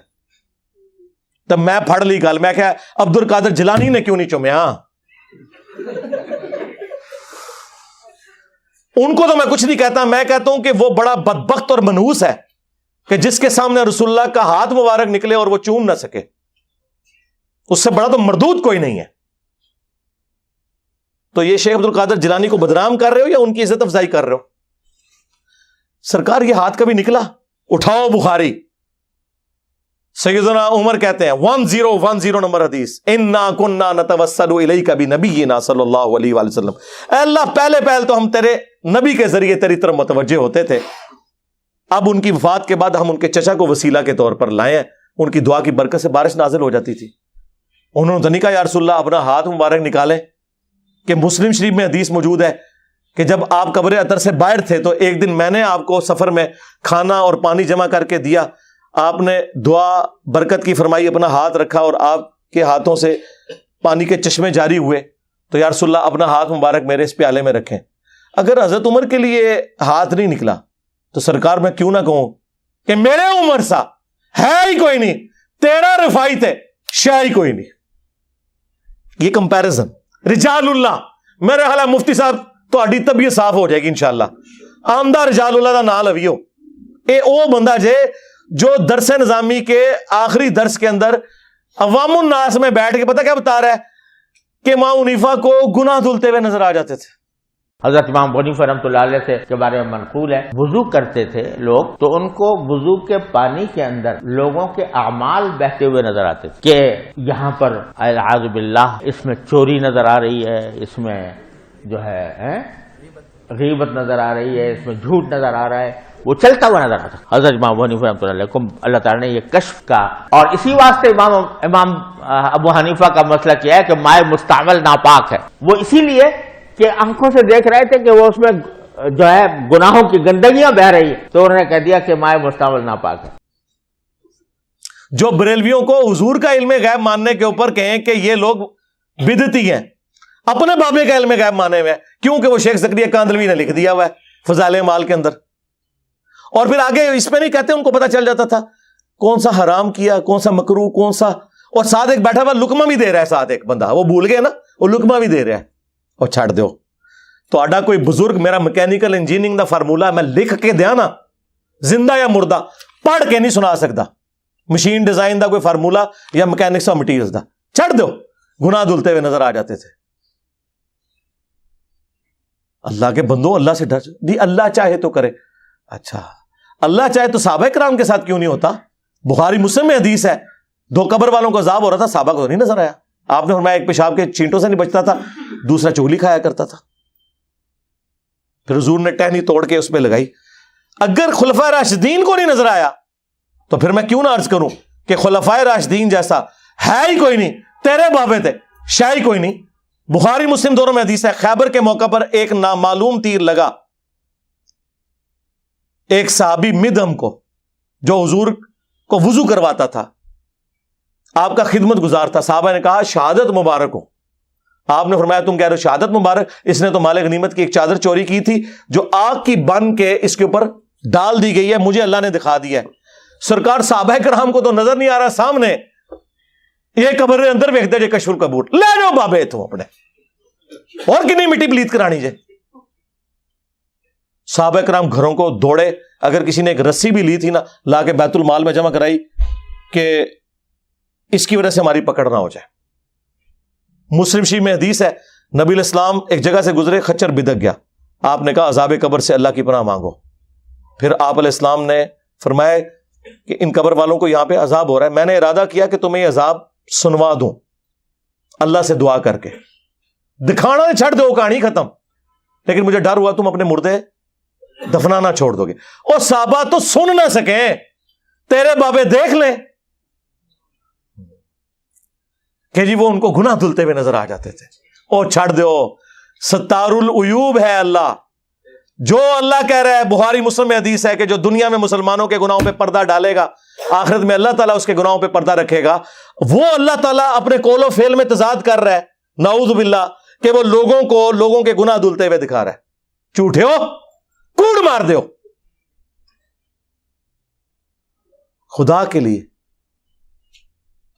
تب میں پڑھ لی گل، میں کہا عبد القادر جیلانی نے کیوں نہیں چومیا؟ ان کو تو میں کچھ نہیں کہتا، میں کہتا ہوں کہ وہ بڑا بدبخت اور منحوس ہے کہ جس کے سامنے رسول اللہ کا ہاتھ مبارک نکلے اور وہ چوم نہ سکے۔ اس سے بڑا تو مردود کوئی نہیں ہے۔ تو یہ شیخ عبد القادر جیلانی کو بدنام کر رہے ہو یا ان کی عزت افزائی کر رہے ہو؟ سرکار یہ ہاتھ کبھی نکلا؟ اٹھاؤ بخاری، سیدنا عمر کہتے ہیں 1010 نمبر حدیث، انا کنا نتوسل الیک بنبینا صلی اللہ علیہ وآلہ وسلم، اے اللہ پہلے تو ہم تیرے نبی کے ذریعے تیری طرف متوجہ ہوتے تھے، اب ان کی وفات کے بعد ہم ان کے چچا کو وسیلہ کے طور پر لائے ہیں، ان کی دعا کی برکت سے بارش نازل ہو جاتی تھی۔ انہوں نے تو نہیں کہا یا رسول اللہ اپنا ہاتھ مبارک نکالیں، کہ مسلم شریف میں حدیث موجود ہے کہ جب آپ قبر اطہر سے باہر تھے تو ایک دن میں نے آپ کو سفر میں کھانا اور پانی جمع کر کے دیا، آپ نے دعا برکت کی فرمائی، اپنا ہاتھ رکھا اور آپ کے ہاتھوں سے پانی کے چشمے جاری ہوئے، تو یا رسول اللہ اپنا ہاتھ مبارک میرے اس پیالے میں رکھیں۔ اگر حضرت عمر کے لیے ہاتھ نہیں نکلا تو سرکار میں کیوں نہ کہوں کہ میرے عمر سا ہے ہی کوئی نہیں، تیرا رفاعت ہے شاہ ہی کوئی نہیں۔ یہ کمپیرزن رجال اللہ، میرے خیال ہے مفتی صاحب تہاڈی طبیعت صاف ہو جائے گی انشاءاللہ۔ آمدہ رجال اللہ دا نام لویو، اے او بندہ جے جو درس نظامی کے آخری درس کے اندر عوام الناس میں بیٹھ کے پتہ کیا بتا رہا ہے کہ امام حنیفہ کو گناہ دھلتے ہوئے نظر آ جاتے تھے۔ حضرت امام ابو حنیفہ رحمۃ اللہ علیہ سے کے بارے میں منقول ہے، وضو کرتے تھے لوگ تو ان کو وضو کے پانی کے اندر لوگوں کے اعمال بہتے ہوئے نظر آتے تھے، کہ یہاں پر اعوذ باللہ اس میں چوری نظر آ رہی ہے، اس میں جو ہے غیبت نظر آ رہی ہے، اس میں جھوٹ نظر آ رہا ہے، وہ چلتا ہوا نظر آتا۔ حضرت امام ابو حنیفہ رحمۃ اللہ علیہ کو اللہ تعالیٰ نے یہ کشف کا، اور اسی واسطے امام ابو حنیفہ کا مسئلہ کیا ہے کہ مائع مستعمل ناپاک ہے، وہ اسی لیے کہ آنکھوں سے دیکھ رہے تھے کہ وہ اس میں جو ہے گناہوں کی گندگیاں بہ رہی ہیں، تو انہوں نے کہہ دیا کہ مائع مستعمل ناپاک ہے۔ جو بریلویوں کو حضور کا علم غیب ماننے کے اوپر کہیں کہ یہ لوگ بدعتی ہیں، اپنے بابے کا علم غیب مانے ہوئے ہیں، کیونکہ وہ شیخ زکریا کاندلوی نے لکھ دیا ہوا ہے فضائل اعمال کے اندر، اور پھر آگے اس میں نہیں کہتے، ان کو پتا چل جاتا تھا کون سا حرام کیا، کون سا مکروہ، کون سا، اور ساتھ ایک بیٹھا ہوا لقمہ بھی دے رہا ہے، ساتھ ایک بندہ وہ بھول گئے نا، وہ لقمہ بھی دے رہا ہے، اور چھاڑ دو تو آڈا کوئی بزرگ میرا میکینیکل انجینئرنگ دا فارمولا میں لکھ کے دیا نا، زندہ یا مردہ پڑھ کے نہیں سنا سکتا، مشین ڈیزائن دا کوئی فارمولا یا میکینکس آف مٹیریلز دا، چھڑ دو، گناہ دھلتے ہوئے نظر آ جاتے تھے۔ اللہ کے بندوں اللہ سے ڈر دی، اللہ چاہے تو کرے، اچھا اللہ چاہے تو صحابہ کرام کے ساتھ کیوں نہیں ہوتا؟ بخاری مسلم میں حدیث ہے، 2 قبر والوں کو عذاب ہو رہا تھا، صحابہ کو نہیں نظر آیا، آپ نے فرمایا ایک پیشاب کے چینٹوں سے نہیں بچتا تھا، دوسرا چگلی کھایا کرتا تھا، پھر حضور نے ٹہنی توڑ کے اس پہ لگائی۔ اگر خلفائے راشدین کو نہیں نظر آیا تو پھر میں کیوں نہ عرض کروں کہ خلفائے راشدین جیسا ہے ہی کوئی نہیں، تیرے بابے تھے شاہ ہی کوئی نہیں۔ بخاری مسلم دونوں میں حدیث ہے، خیبر کے موقع پر ایک نامعلوم تیر لگا ایک صحابی مدھم کو، جو حضور کو وضو کرواتا تھا، آپ کا خدمت گزار تھا، صحابہ نے کہا شہادت مبارک ہو، آپ نے فرمایا تم کہہ رہے ہو شہادت مبارک، اس نے تو مال غنیمت کی ایک چادر چوری کی تھی جو آگ کی بن کے اس کے اوپر ڈال دی گئی ہے، مجھے اللہ نے دکھا دیا ہے۔ سرکار صحابہ کرام کو تو نظر نہیں آ رہا سامنے، یہ قبر اندر ویکھتے جے کشف القبور، لے جاؤ بابے تو اپنے، اور کنی مٹی پلیت کرانی جے۔ صحابہ کرام گھروں کو دوڑے، اگر کسی نے ایک رسی بھی لی تھی نا لا کے بیت المال میں جمع کرائی کہ اس کی وجہ سے ہماری پکڑ نہ ہو جائے۔ مسلم شریف میں حدیث ہے، نبی علیہ السلام ایک جگہ سے گزرے، خچر بدک گیا، آپ نے کہا عذاب قبر سے اللہ کی پناہ مانگو، پھر آپ علیہ السلام نے فرمایا کہ ان قبر والوں کو یہاں پہ عذاب ہو رہا ہے، میں نے ارادہ کیا کہ تمہیں یہ عذاب سنوا دوں اللہ سے دعا کر کے، دکھانا چھڑ دو، کہانی ختم۔ لیکن مجھے ڈر ہوا تم اپنے مردے دفنانا چھوڑ دو گے. اور صحابہ تو سن نہ سکیں, تیرے بابے دیکھ لیں کہ جی وہ ان کو گناہ دھلتے ہوئے نظر آ جاتے تھے. اور چھڑ دو, ستار العیوب ہے اللہ. جو اللہ کہہ رہا ہے, بخاری مسلم میں حدیث ہے کہ جو دنیا میں مسلمانوں کے گناہوں پہ پردہ ڈالے گا, آخرت میں اللہ تعالیٰ اس کے گناہوں پہ پردہ رکھے گا. وہ اللہ تعالیٰ اپنے قول و فعل میں تضاد کر رہا ہے, نعوذ باللہ, کہ وہ لوگوں کے گناہ دھلتے ہوئے دکھا رہا ہے. جھوٹے ہو, کوڑ مار دو. خدا کے لیے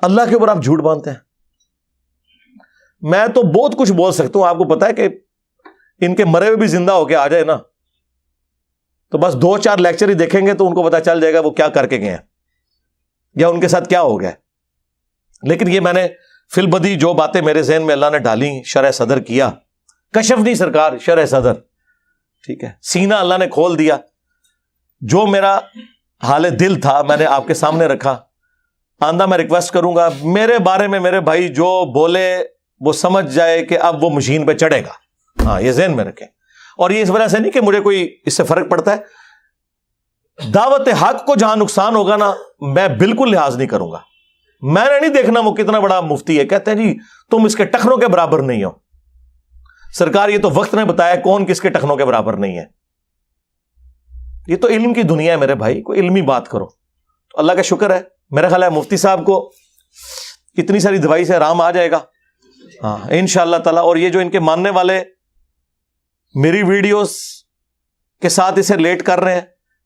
اللہ کے اوپر آپ جھوٹ باندھتے ہیں. میں تو بہت کچھ بول سکتا ہوں, آپ کو پتا ہے کہ ان کے مرے ہوئے بھی زندہ ہو کے آ جائے نا, تو بس 2-4 لیکچر ہی دیکھیں گے تو ان کو پتا چل جائے گا وہ کیا کر کے گئے ہیں یا ان کے ساتھ کیا ہو گیا. لیکن یہ میں نے فی البدی جو باتیں میرے ذہن میں اللہ نے ڈالی, شرح صدر کیا, کشف نہیں سرکار, شرح صدر, ٹھیک ہے, سینہ اللہ نے کھول دیا. جو میرا حال دل تھا میں نے آپ کے سامنے رکھا. آندہ میں ریکویسٹ کروں گا میرے بارے میں میرے بھائی جو بولے وہ سمجھ جائے کہ اب وہ مشین پہ چڑھے گا. ہاں, یہ ذہن میں رکھیں. اور یہ اس وجہ سے نہیں کہ مجھے کوئی اس سے فرق پڑتا ہے. دعوت حق کو جہاں نقصان ہوگا نا, میں بالکل لحاظ نہیں کروں گا. میں نے نہیں دیکھنا وہ کتنا بڑا مفتی ہے, کہتے ہیں جی تم اس کے ٹخنوں کے برابر نہیں ہو. سرکار یہ تو وقت نے بتایا کون کس کے ٹخنوں کے برابر نہیں ہے. یہ تو علم کی دنیا ہے میرے بھائی, کوئی علمی بات کرو. تو اللہ کا شکر ہے, میرا خیال ہے مفتی صاحب کو اتنی ساری دوائی سے آرام آ جائے گا, ہاں انشاءاللہ تعالیٰ. اور یہ جو ان کے ماننے والے میری ویڈیوز کے ساتھ اسے ریلیٹ کر رہے ہیں,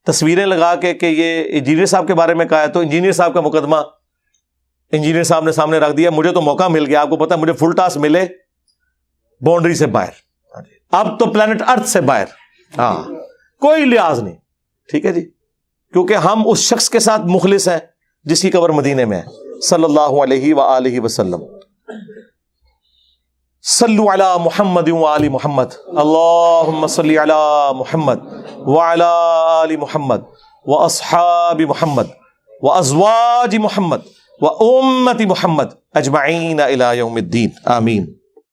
تصویریں لگا کے کہ یہ انجینئر صاحب کے بارے میں کہا ہے, تو انجینئر صاحب کا مقدمہ انجینئر صاحب نے سامنے رکھ دیا. مجھے تو موقع مل گیا, آپ کو پتا ہے مجھے فل ٹاس ملے باؤنڈری سے باہر, اب تو پلانٹ ارتھ سے باہر. ہاں, کوئی لحاظ نہیں, ٹھیک ہے جی, کیونکہ ہم اس شخص کے ساتھ مخلص ہیں جس کی قبر مدینے میں ہے, صلی اللہ علیہ وآلہ وسلم. صلو علی محمد وآل محمد, اللہم صلی علی محمد وعلی آل محمد واصحاب محمد وازواج محمد وامت محمد اجمعین الی یوم الدین, آمین.